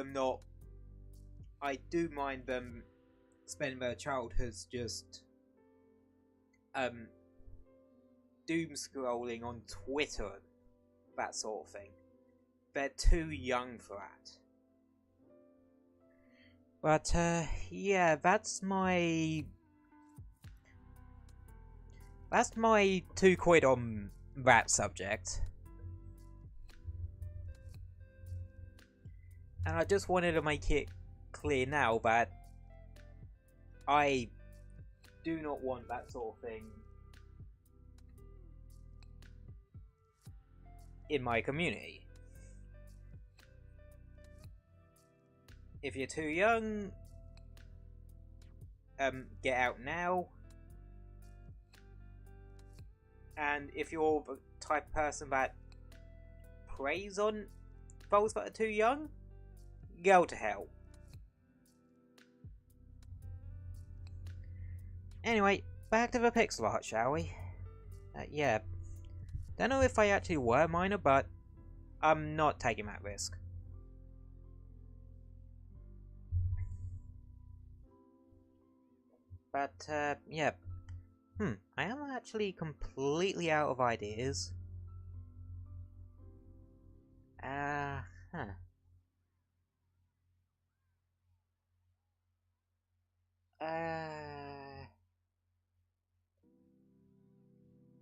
them spending their childhoods just doom scrolling on Twitter, that sort of thing. They're too young for that. But yeah, that's my 2 quid on that subject. And I just wanted to make it clear now that I do not want that sort of thing in my community. If you're too young, get out now. And if you're the type of person that preys on those that are too young, go to hell. Anyway, back to the Pixelart, shall we? Yeah. Don't know if I actually were a minor, but I'm not taking that risk. But, yeah. I am actually completely out of ideas.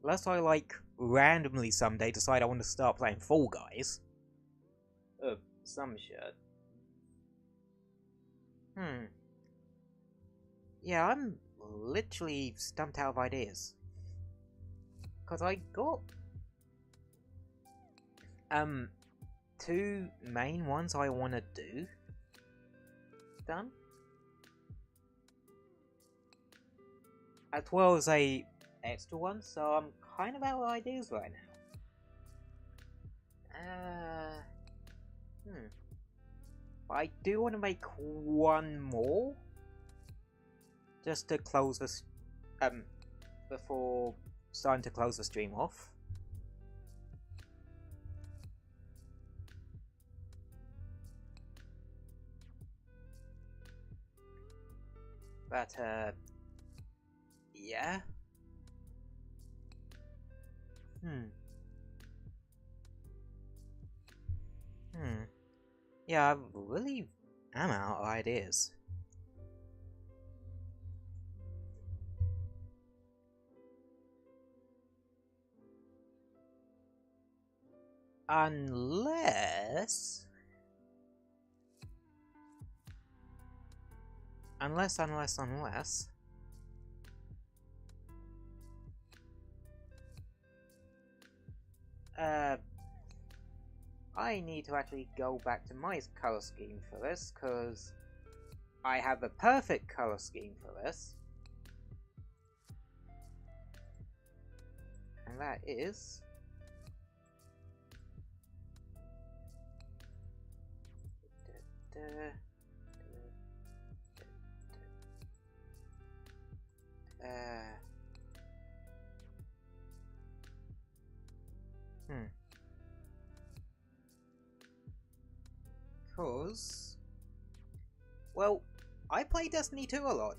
Unless I, like, randomly someday decide I want to start playing Fall Guys. Some shit. Yeah, I'm literally stumped out of ideas. Because I got 2 main ones I want to do done, as well as a extra one, so I'm kind of out of ideas right now. I do want to make one more, just to close this, before starting to close the stream off. But, yeah. Yeah, I really am out of ideas. Unless... I need to actually go back to my colour scheme for this, because I have the perfect colour scheme for this. And that is... Cause... Well, I play Destiny 2 a lot.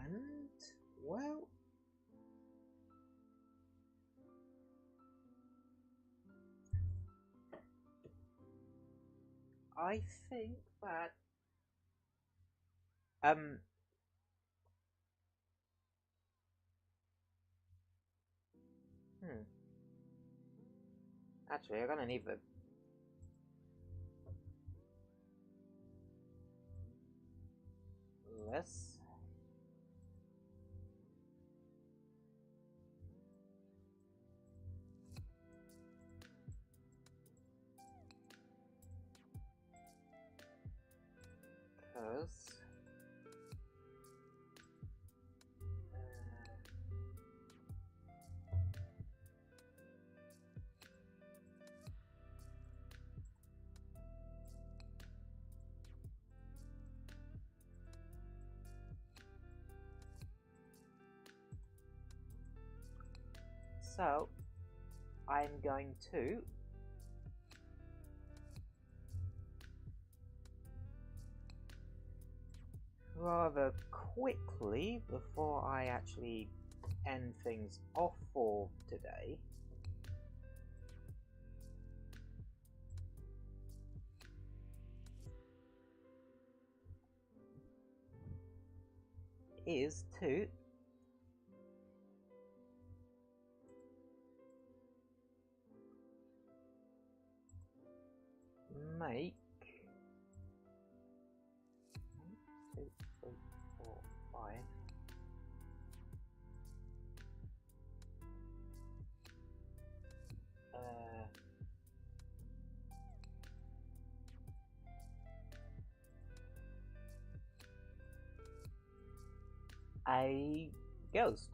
And... well... I think that... Actually, I'm gonna need the... less... Cause... So, I'm going to rather quickly, before I actually end things off for today, is to make 1, 2, 3, 4, 5 a ghost.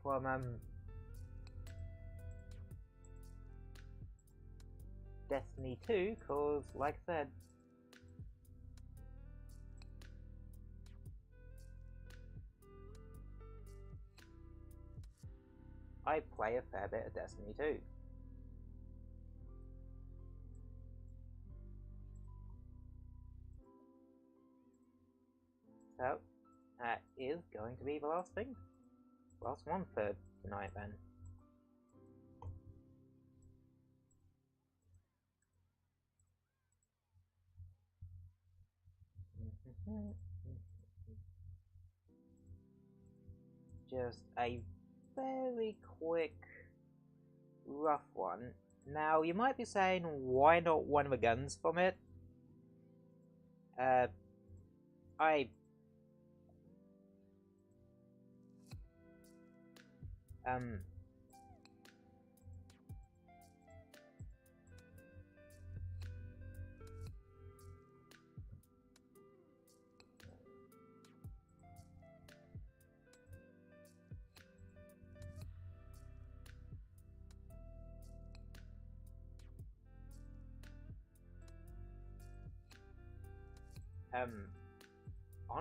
From Destiny 2, cause like I said, I play a fair bit of Destiny 2. So, that is going to be the last thing. Last one for tonight then. Just a very quick, rough one. Now, you might be saying, why not one of the guns from it? I...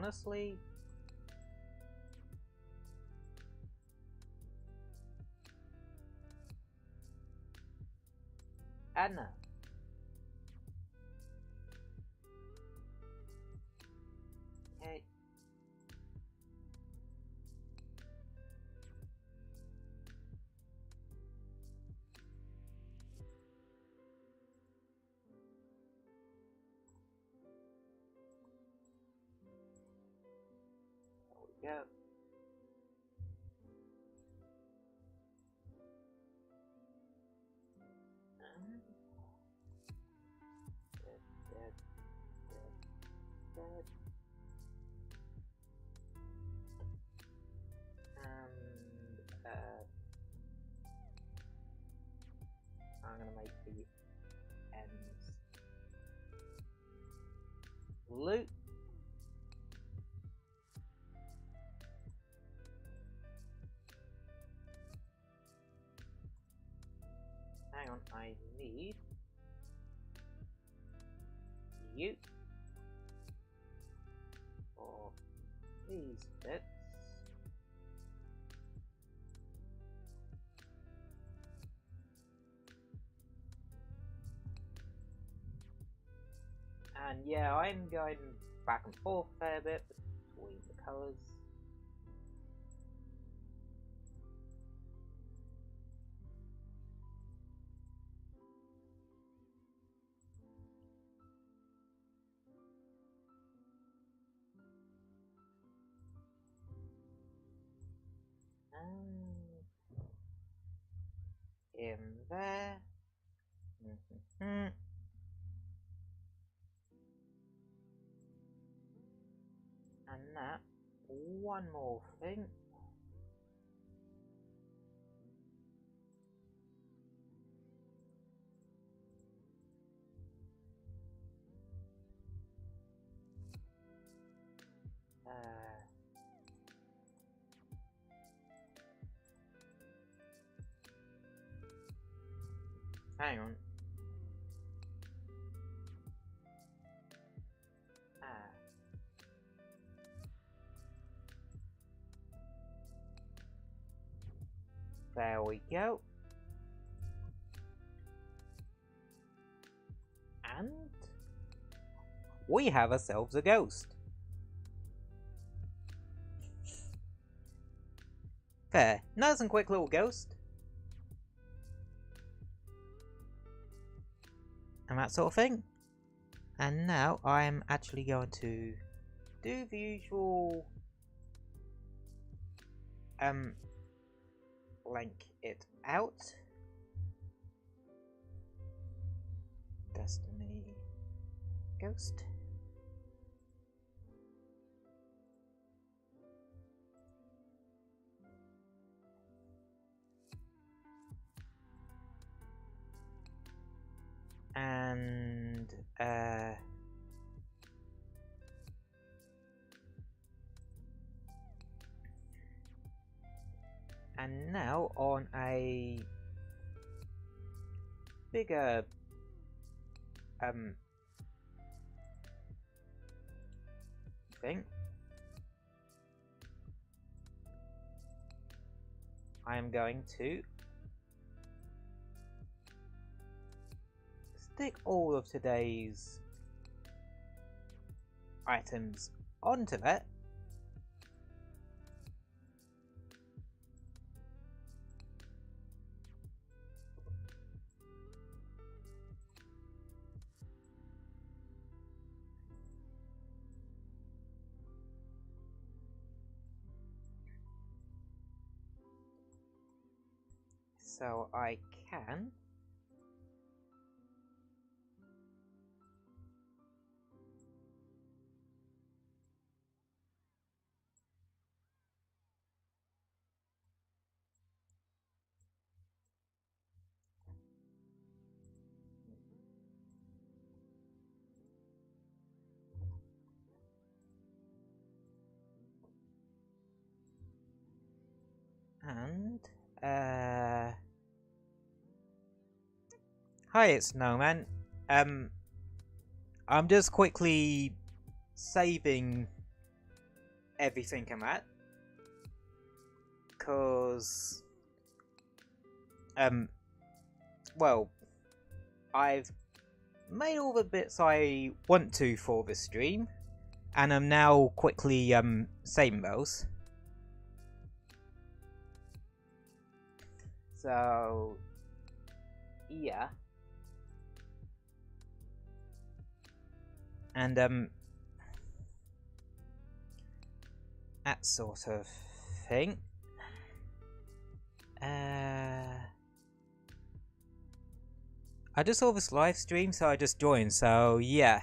honestly... Anna. Okay. go. I'm gonna make the ends blue. Hang on, I need you for these bits. And yeah, I'm going back and forth a fair bit between the colours. In there. And that, one more thing. Hang on. There we go. And we have ourselves a ghost. There, nice and quick little ghost. And that sort of thing. And now I'm actually going to do the usual blank it out. Destiny ghost. And now on a bigger thing, I am going to stick all of today's items onto that. So I can hi, it's Snowman. I'm just quickly saving everything I'm at, cause well, I've made all the bits I want to for this stream, and I'm now quickly saving those. So yeah. And that sort of thing. I just saw this live stream, so I just joined, so yeah.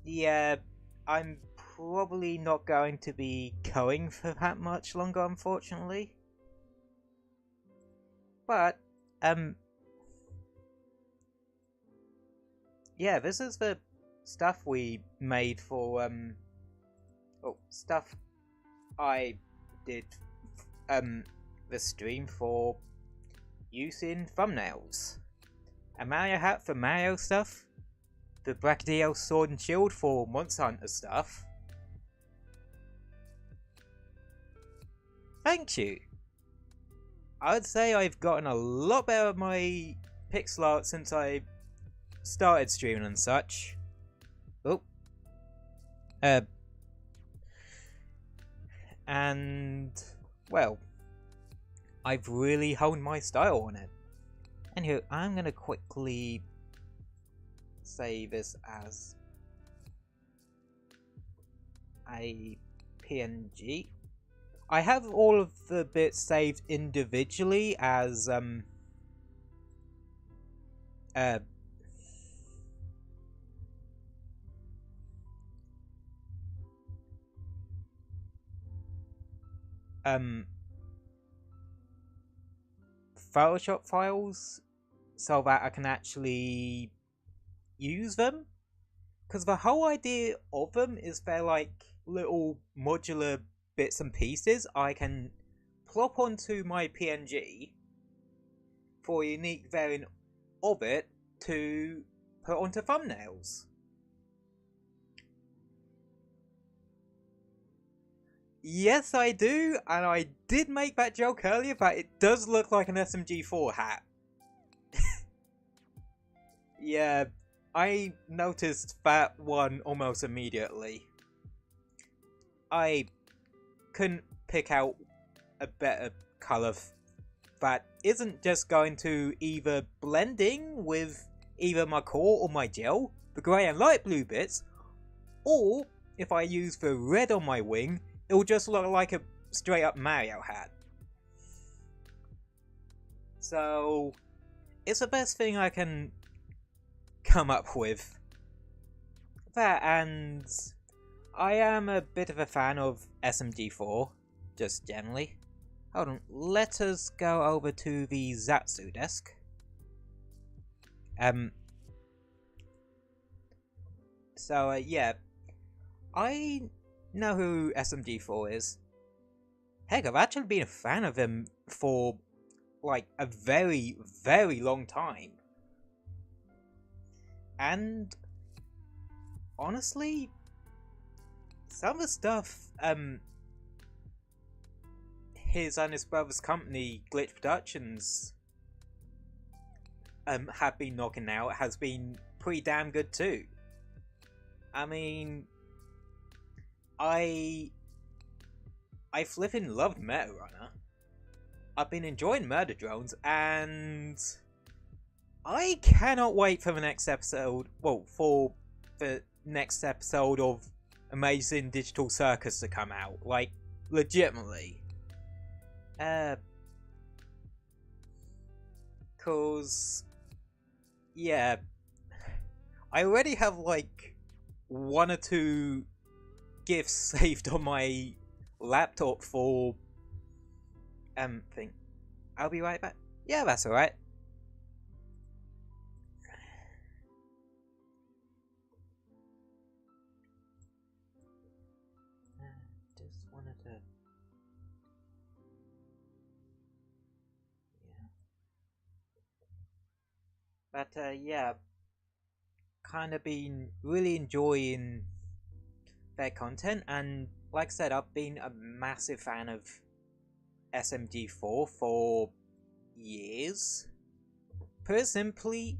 Yeah, I'm probably not going to be going for that much longer, unfortunately. But, yeah, this is the stuff we made for, stuff I did, the stream for use in thumbnails. A Mario hat for Mario stuff, the Brachydial Sword and Shield for Monster Hunter stuff. Thank you! I would say I've gotten a lot better at my pixel art since I started streaming and such. Oh. And, well, I've really honed my style on it. Anywho, I'm gonna quickly say this as a PNG. I have all of the bits saved individually as Photoshop files so that I can actually use them. Because the whole idea of them is they're like little modular bits and pieces I can plop onto my PNG for a unique variant of it to put onto thumbnails. Yes, I do, and I did make that joke earlier, but it does look like an SMG4 hat. Yeah, I noticed that one almost immediately. I couldn't pick out a better colour that isn't just going to either blending with either my core or my gel, the grey and light blue bits, or if I use the red on my wing, it'll just look like a straight up Mario hat. So, it's the best thing I can come up with. That, and I am a bit of a fan of SMG4, just generally. Hold on, let us go over to the Zatsu desk. Yeah. I know who SMG4 is. Heck, I've actually been a fan of him for, like, a very, very long time. And, honestly, some of the stuff, his and his brother's company, Glitch Productions, have been knocking out has been pretty damn good too. I mean, I flippin' loved Meta Runner. I've been enjoying Murder Drones, and I cannot wait for the next episode. Well, for the next episode of Amazing Digital Circus to come out. Like, legitimately. Cause, yeah, I already have like 1 or 2 GIFs saved on my laptop for thing. I'll be right back. Yeah, that's alright. Just wanted to... Yeah. But, yeah. Kind of been really enjoying their content, and like I said, I've been a massive fan of SMG4 for years. Put it simply,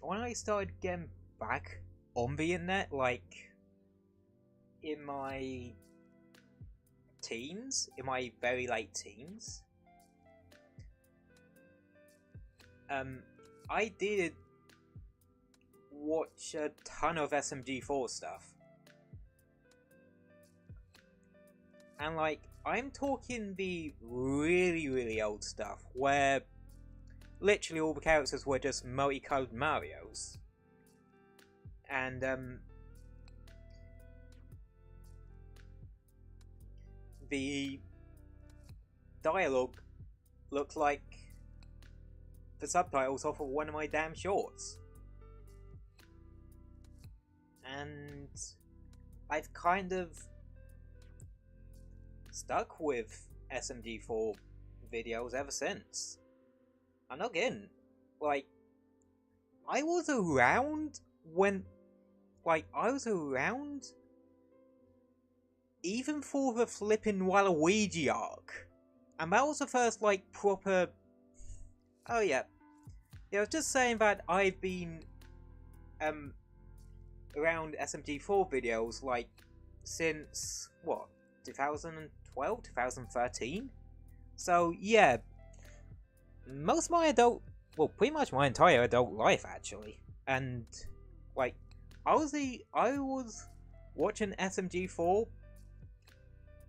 when I started getting back on the internet, like in my teens, in my very late teens, I did watch a ton of SMG4 stuff. And like, I'm talking the really, really old stuff where literally all the characters were just multicolored Marios. And the dialogue looked like the subtitles off of one of my damn shorts. And I've kind of stuck with SMG4 videos ever since. I'm not kidding. Like, I was around when... Like, I was around even for the flippin' Waluigi arc. And that was the first, like, proper... Oh, yeah. Yeah, I was just saying that I've been, around SMG4 videos, like, since, what, 2012? 2013? So, yeah. Most of my adult... Well, pretty much my entire adult life, actually. And, like, I was watching SMG4,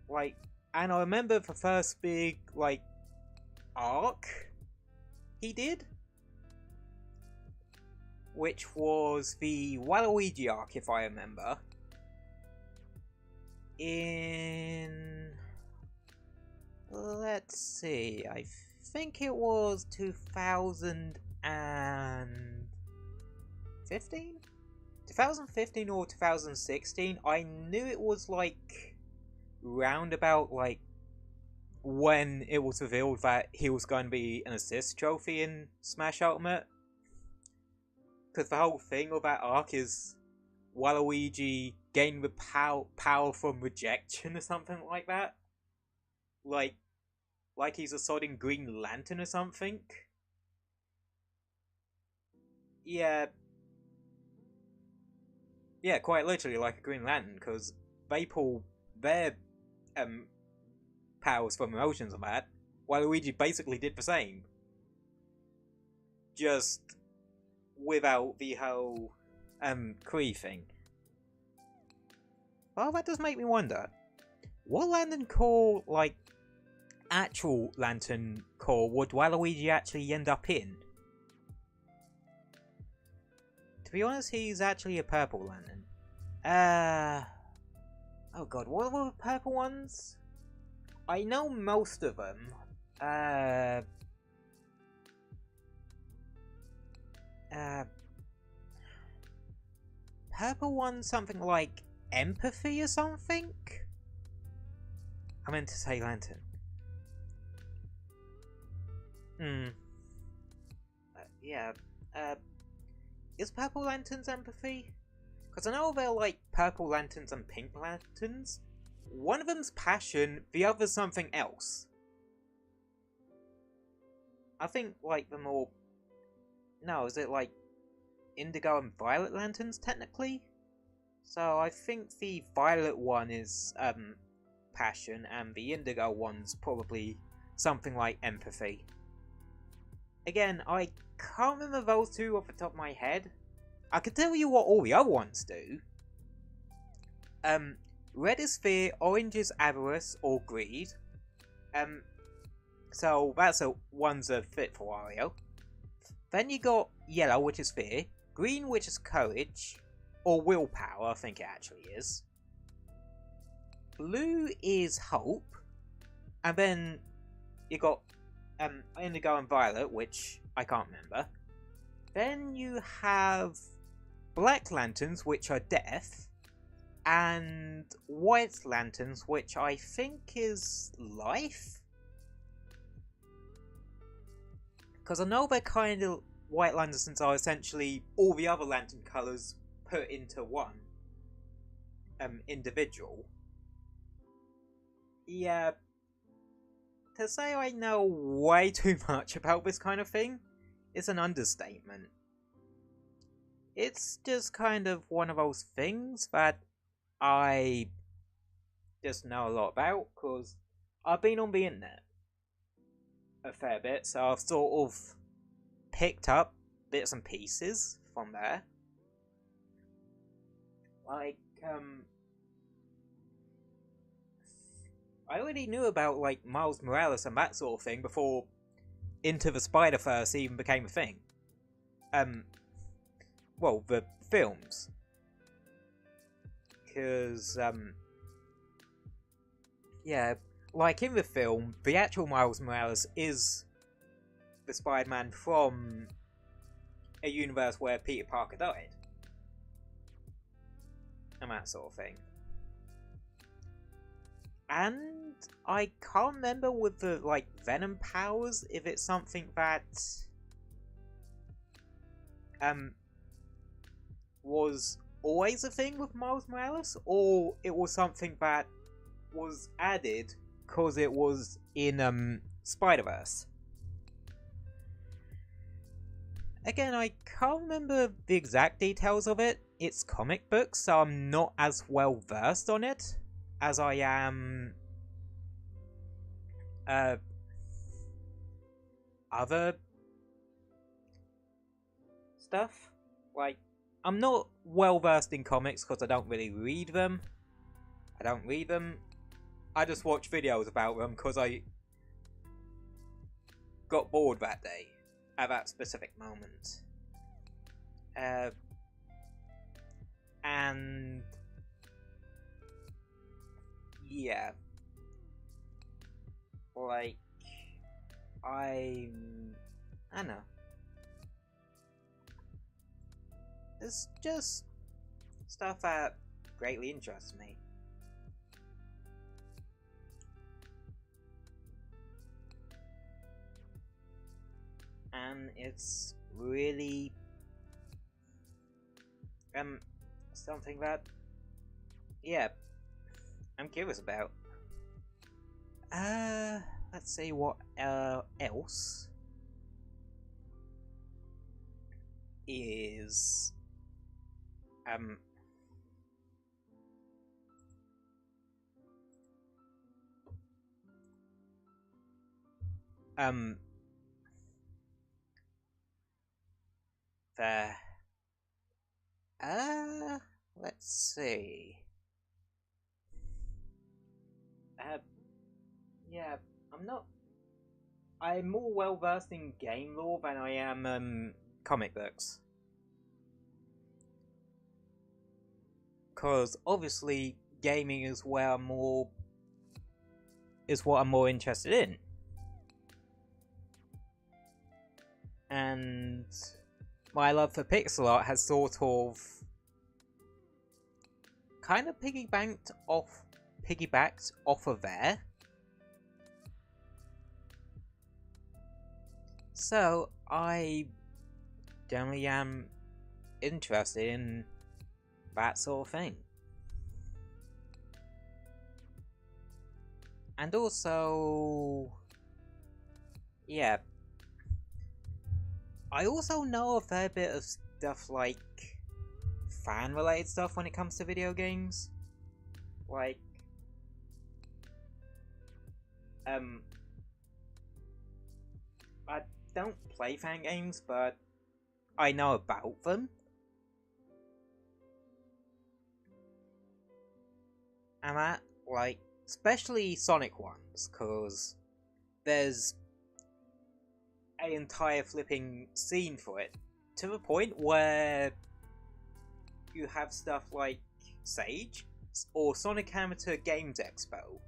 like, and I remember the first big, like, arc he did, which was the Waluigi arc, if I remember, in... Let's see, I think it was 2015? 2015 or 2016, I knew it was like roundabout like when it was revealed that he was going to be an assist trophy in Smash Ultimate. Because the whole thing of that arc is Waluigi gained the power from rejection or something like that. Like he's a sodding Green Lantern or something. Yeah, quite literally like a Green Lantern, because they pull their powers from emotions and that, while Luigi basically did the same. Just without the whole Kree thing. Well, that does make me wonder, what Lantern Corps, like, actual Lantern Corps would Waluigi actually end up in? To be honest, he's actually a purple Lantern. Oh god, what were the purple ones? I know most of them. Purple one, something like empathy or something? I meant to say lantern. Yeah. Is purple lanterns empathy? Because I know they're like purple lanterns and pink lanterns. One of them's passion, the other's something else. I think like the more... No, is it like indigo and violet lanterns technically? So I think the violet one is passion and the indigo one's probably something like empathy. Again, I can't remember those two off the top of my head. I can tell you what all the other ones do. Red is fear, orange is avarice or greed. So that's one's a fit for Wario. Then you got yellow, which is fear, green, which is courage, or willpower, I think it actually is. Blue is hope, and then you got indigo and violet, which I can't remember. Then you have black lanterns, which are death, and white lanterns, which I think is life. Because I know they're kind of white lanterns are essentially all the other lantern colours put into one individual. Yeah, to say I know way too much about this kind of thing is an understatement. It's just kind of one of those things that I just know a lot about, because I've been on the internet a fair bit, so I've sort of picked up bits and pieces from there. Like, I already knew about like Miles Morales and that sort of thing before Into the Spider-Verse even became a thing. Well, the films. Because, yeah, like in the film, the actual Miles Morales is the Spider-Man from a universe where Peter Parker died. And that sort of thing. And I can't remember with the, like, Venom powers, if it's something that, was always a thing with Miles Morales, or it was something that was added because it was in, Spider-Verse. Again, I can't remember the exact details of it. It's comic books, so I'm not as well versed on it as I am other stuff. Like, I'm not well versed in comics because I don't really read them. I just watch videos about them because I got bored that day at that specific moment. And yeah, like I don't know. It's just stuff that greatly interests me. And it's really something that, yeah, I'm curious about. Let's see what else is there. Let's see. Yeah, I'm more well versed in game lore than I am comic books. Because obviously gaming is where I'm more is what I'm more interested in. And my love for Pixelart has sort of kind of piggybacked off of there. So I generally am interested in that sort of thing. And also, yeah, I also know a fair bit of stuff like fan-related stuff when it comes to video games. Like, I don't play fan games, but I know about them. And that, like, especially Sonic ones, because there's an entire flipping scene for it, to the point where you have stuff like Sage, or Sonic Amateur Games Expo.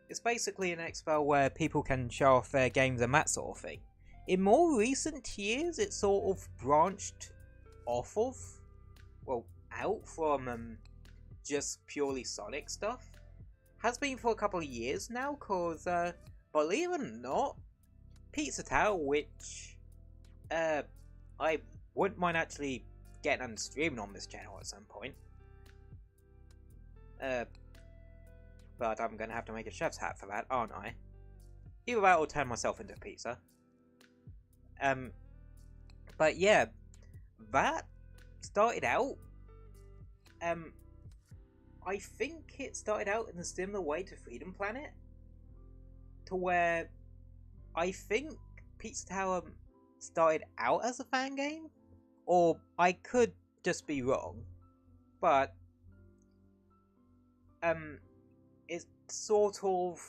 It's basically an expo where people can show off their games and that sort of thing. In more recent years, it sort of branched off of, well, out from just purely Sonic stuff. Has been for a couple of years now, cause believe it or not, Pixelart, which I wouldn't mind actually getting and streaming on this channel at some point. But I'm gonna have to make a chef's hat for that, aren't I? Either that or turn myself into a pizza. But yeah, that started out. I think it started out in a similar way to Freedom Planet, to where I think Pizza Tower started out as a fan game, or I could just be wrong, but it's sort of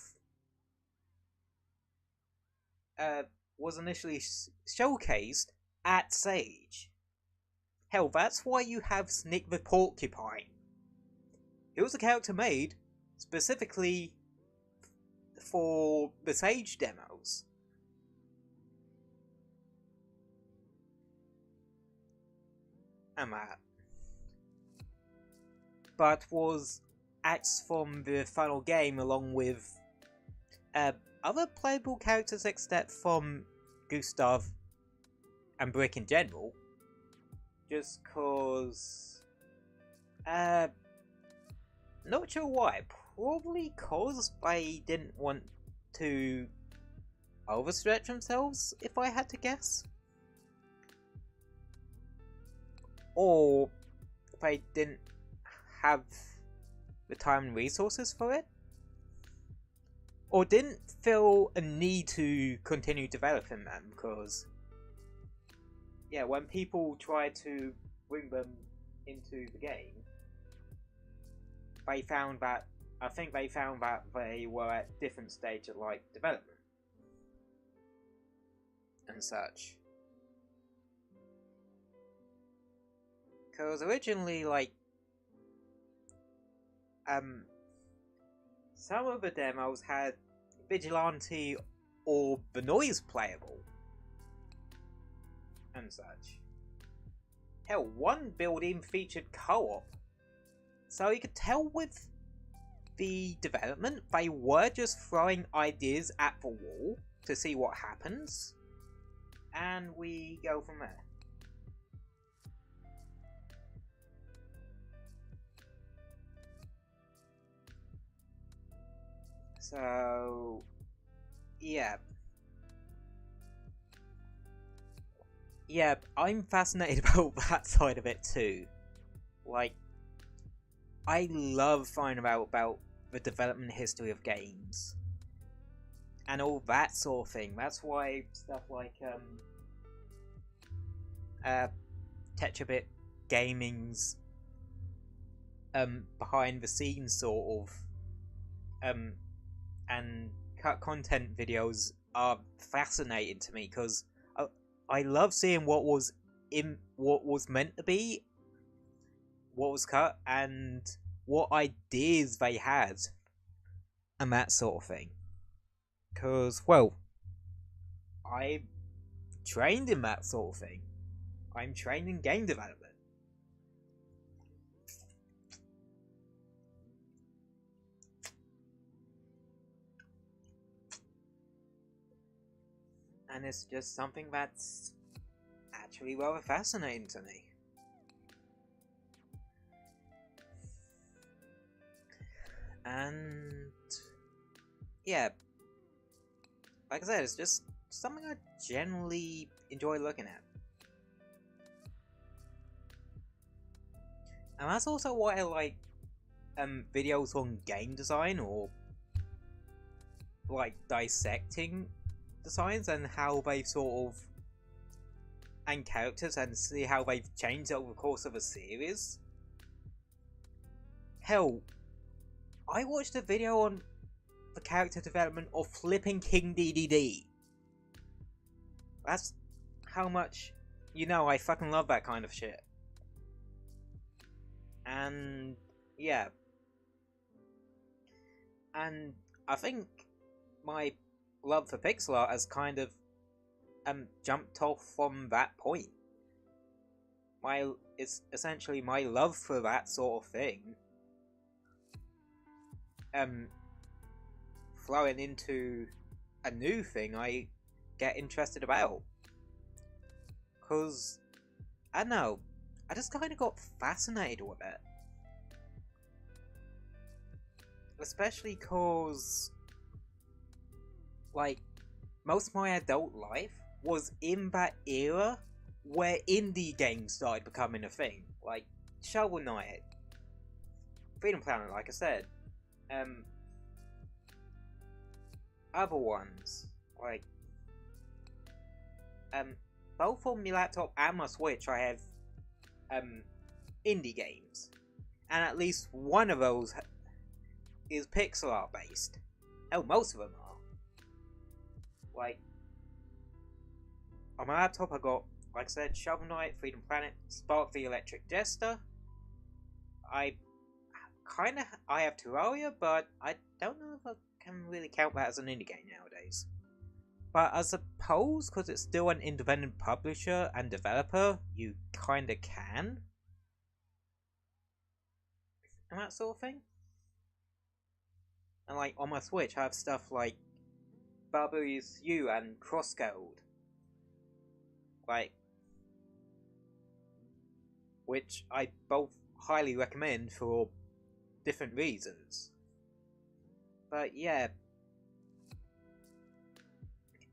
was initially showcased at Sage. Hell, that's why you have Snick the Porcupine. It was a character made specifically for the Sage demos. And that. But was acts from the final game along with other playable characters except from Gustav and Brick in general. Just cause... not sure why. Probably cause they didn't want to overstretch themselves, if I had to guess. Or they didn't have the time and resources for it. Or didn't feel a need to continue developing them, because yeah, when people try to bring them into the game, they found that they were at different stages of like development and such. Because originally, like, some of the demos had Vigilante or the Noise playable and such. Hell, one build even featured co-op. So you could tell with the development, they were just throwing ideas at the wall to see what happens. And we go from there. So, yeah. Yeah, I'm fascinated about that side of it too. Like, I love finding out about the development history of games. And all that sort of thing. That's why stuff like, Tetrabit Gaming's, behind the scenes sort of, and cut content videos are fascinating to me, because I love seeing what was meant to be, what was cut, and what ideas they had, and that sort of thing. Because, well, I trained in that sort of thing. I'm trained in game development. And it's just something that's actually rather fascinating to me. And yeah, like I said, it's just something I generally enjoy looking at. And that's also why I like videos on game design, or like dissecting designs and how they've sort of, and characters, and see how they've changed over the course of a series. Hell, I watched a video on the character development of Flipping King DDD. That's how much, you know, I fucking love that kind of shit. And yeah, and I think my love for pixel art has kind of jumped off from that point. It's essentially my love for that sort of thing flowing into a new thing I get interested about. Cause I don't know, I just kind of got fascinated with it. Especially cause, like, most of my adult life was in that era where indie games started becoming a thing. Like, Shovel Knight, Freedom Planet, like I said. Other ones, like, both on my laptop and my Switch I have, indie games. And at least one of those is Pixelart based. Hell, most of them are. Like, on my laptop I got, like I said, Shovel Knight, Freedom Planet, Spark the Electric Jester. I have Terraria, but I don't know if I can really count that as an indie game nowadays. But I suppose, because it's still an independent publisher and developer, you kinda can. And that sort of thing. And like, on my Switch I have stuff like Barbarious You and Crosscode. Like, which I both highly recommend for different reasons. But yeah,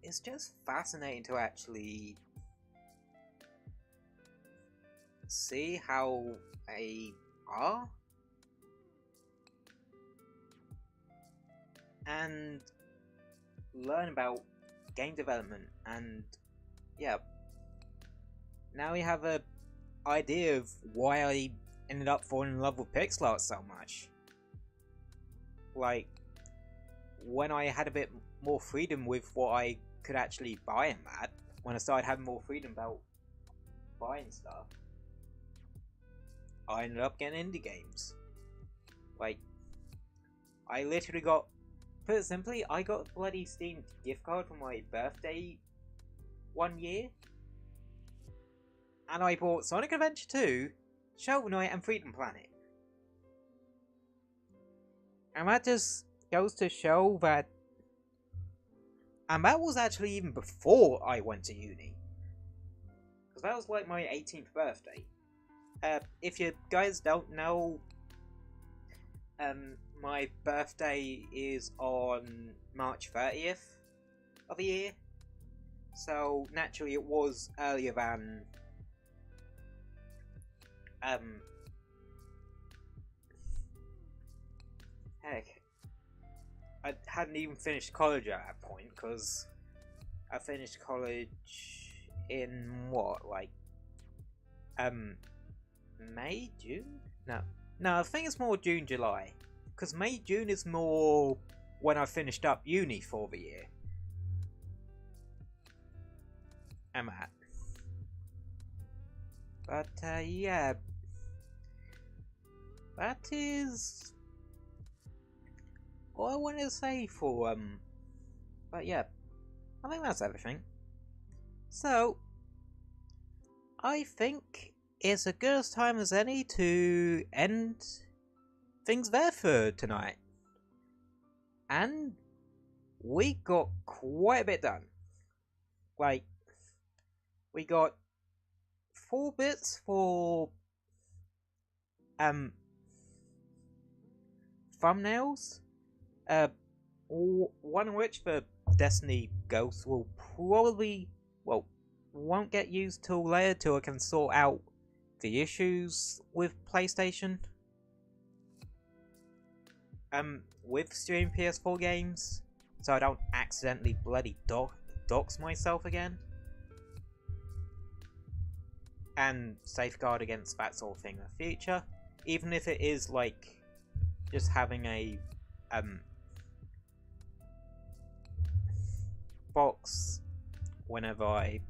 it's just fascinating to actually see how they are and learn about game development. And yeah, now we have a idea of why I ended up falling in love with Pixelart so much. Like, when I had a bit more freedom with what I could actually buy in that, when I started having more freedom about buying stuff, I ended up getting indie games. Like, I literally got, put it simply, I got a bloody Steam gift card for my birthday one year, and I bought Sonic Adventure 2, Shovel Knight, and Freedom Planet. And that just goes to show that... And that was actually even before I went to uni. Because that was like my 18th birthday. If you guys don't know, my birthday is on March 30th of the year. So naturally it was earlier than... heck, I hadn't even finished college at that point, because I finished college in what, like, May, June? No, I think it's more June, July, because May, June is more when I finished up uni for the year. I'm at. But, yeah, that is all I wanted to say for, but yeah, I think that's everything. So, I think it's a good time as any to end things there for tonight. And we got quite a bit done. Like, we got 4 bits for, thumbnails. One of which, for Destiny Ghosts, will probably, well, won't get used till later, till I can sort out the issues with PlayStation. With streaming PS4 games, so I don't accidentally bloody dox myself again. And safeguard against that sort of thing in the future. Even if it is, like, just having a, box whenever I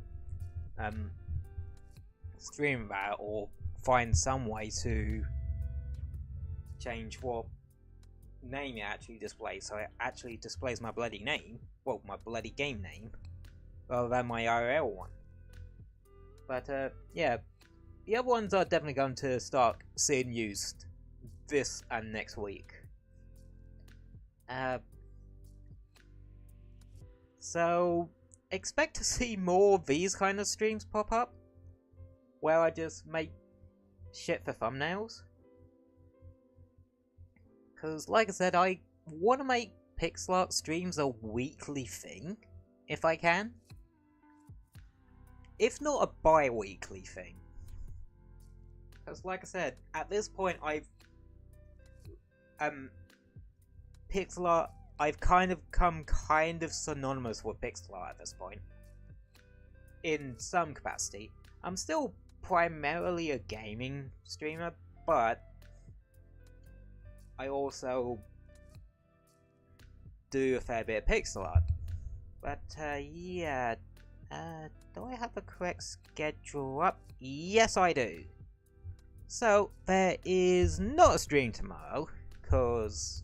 stream that, or find some way to change what name it actually displays, so it actually displays my bloody name, well, my bloody game name, rather than my IRL one. But yeah, the other ones are definitely going to start seeing used this and next week. So, expect to see more of these kind of streams pop up, where I just make shit for thumbnails. Because, like I said, I want to make Pixelart streams a weekly thing, if I can. If not a bi-weekly thing. Because, like I said, at this point I've... Pixelart, I've kind of come kind of synonymous with Pixelart at this point. In some capacity. I'm still primarily a gaming streamer, but I also do a fair bit of pixel art. But yeah, do I have a correct schedule up? Yes, I do. So there is not a stream tomorrow, cause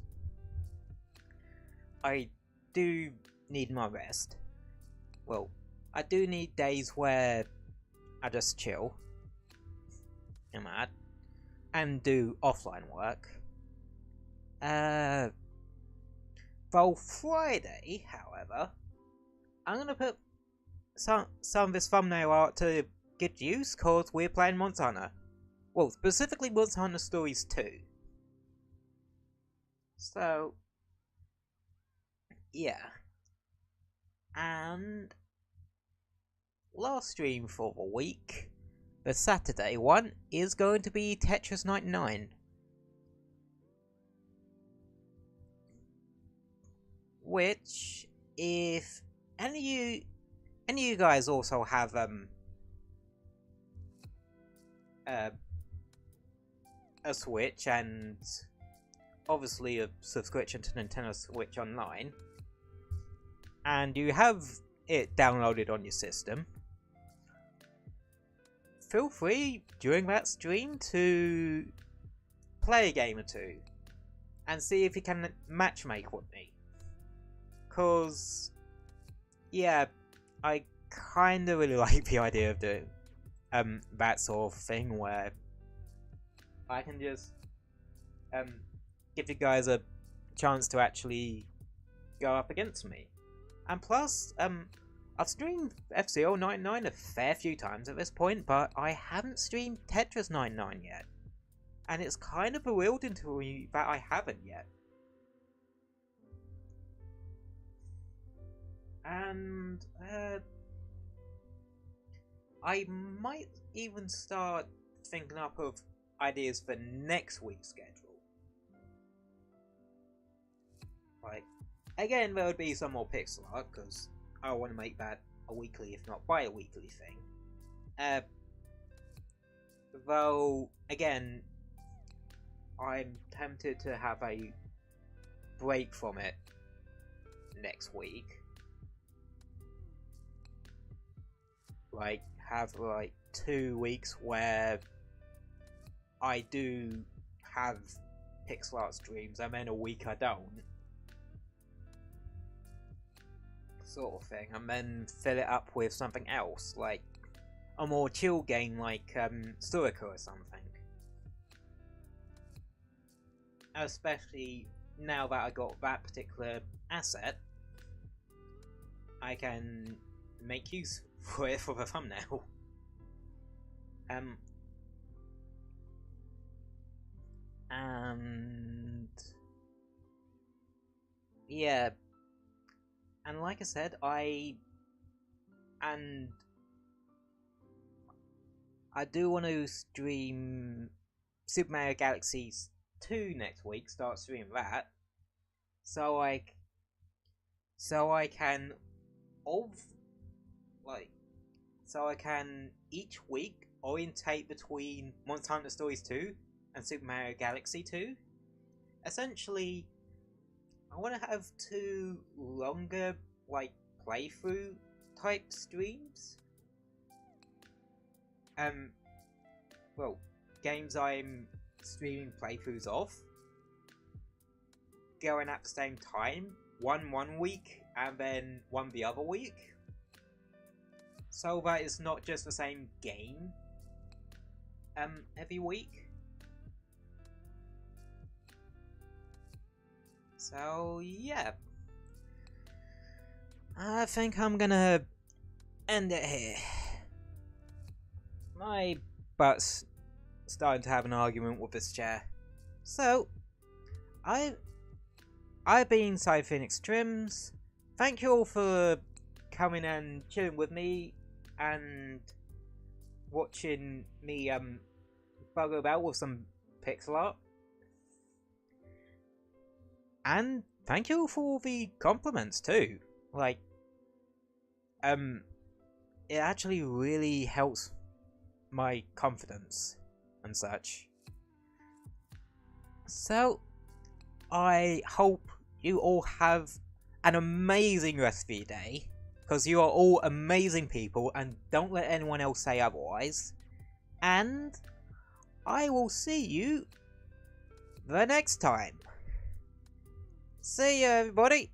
I do need my rest. Well, I do need days where I just chill and do offline work. For Friday, however, I'm gonna put some of this thumbnail art to good use, cause we're playing Monster Hunter. Well, specifically Monster Hunter Stories 2. So, yeah. And last stream for the week, the Saturday one, is going to be Tetris 99. Which, if any of you guys also have a Switch and obviously a subscription to Nintendo Switch Online, and you have it downloaded on your system, feel free during that stream to play a game or two and see if you can matchmake with me. Cause, yeah, I kinda really like the idea of doing that sort of thing where I can just give you guys a chance to actually go up against me. And plus, I've streamed F-Zero 99 a fair few times at this point, but I haven't streamed Tetris 99 yet. And it's kind of bewildering to me that I haven't yet. And I might even start thinking up of ideas for next week's schedule. Like, again, there would be some more pixel art, because I want to make that a weekly, if not bi-weekly thing. Though, again, I'm tempted to have a break from it next week. Like, have like 2 weeks where I do have pixel art streams and then a week I don't. Sort of thing, and then fill it up with something else, like a more chill game like Sudoku or something. Especially now that I got that particular asset, I can make use for it for the thumbnail. And yeah, and like I said, I do want to stream Super Mario Galaxy 2 next week. Start streaming that, so I can each week orientate between Monster Hunter Stories 2 and Super Mario Galaxy 2. Essentially, I want to have 2 longer, like, playthrough type streams. Well, games I'm streaming playthroughs of, going at the same time, one week and then one the other week, so that it's not just the same game every week. So yeah, I think I'm gonna end it here. My butt's starting to have an argument with this chair. So, I've been Phoenix Trims. Thank you all for coming and chilling with me and watching me bug about with some pixel art. And thank you for the compliments too. Like, it actually really helps my confidence and such. So, I hope you all have an amazing rest of your day, because you are all amazing people, and don't let anyone else say otherwise. And I will see you the next time. See ya, everybody!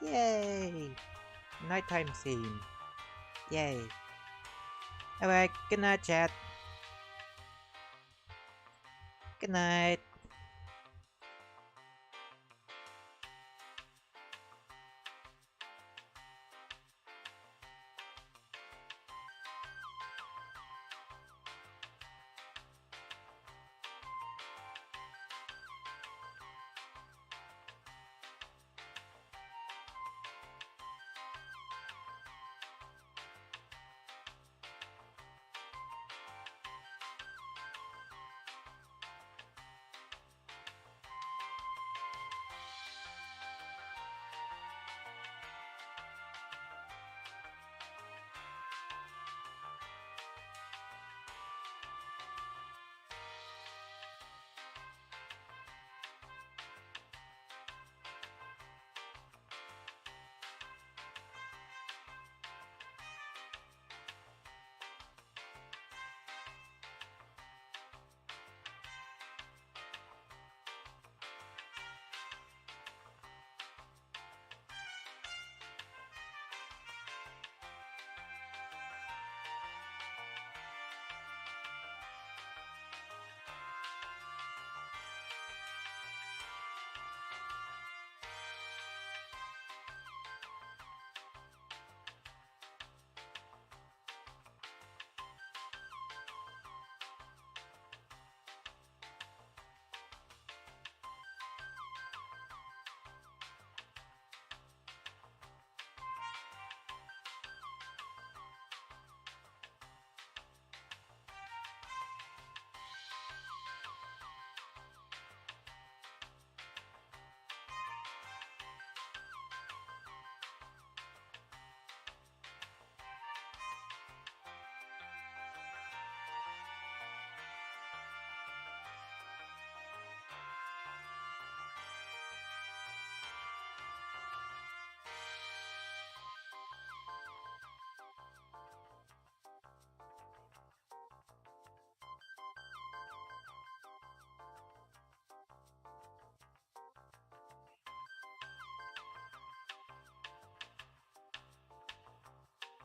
Yay! Nighttime theme. Yay. Alright, good night, chat. Good night.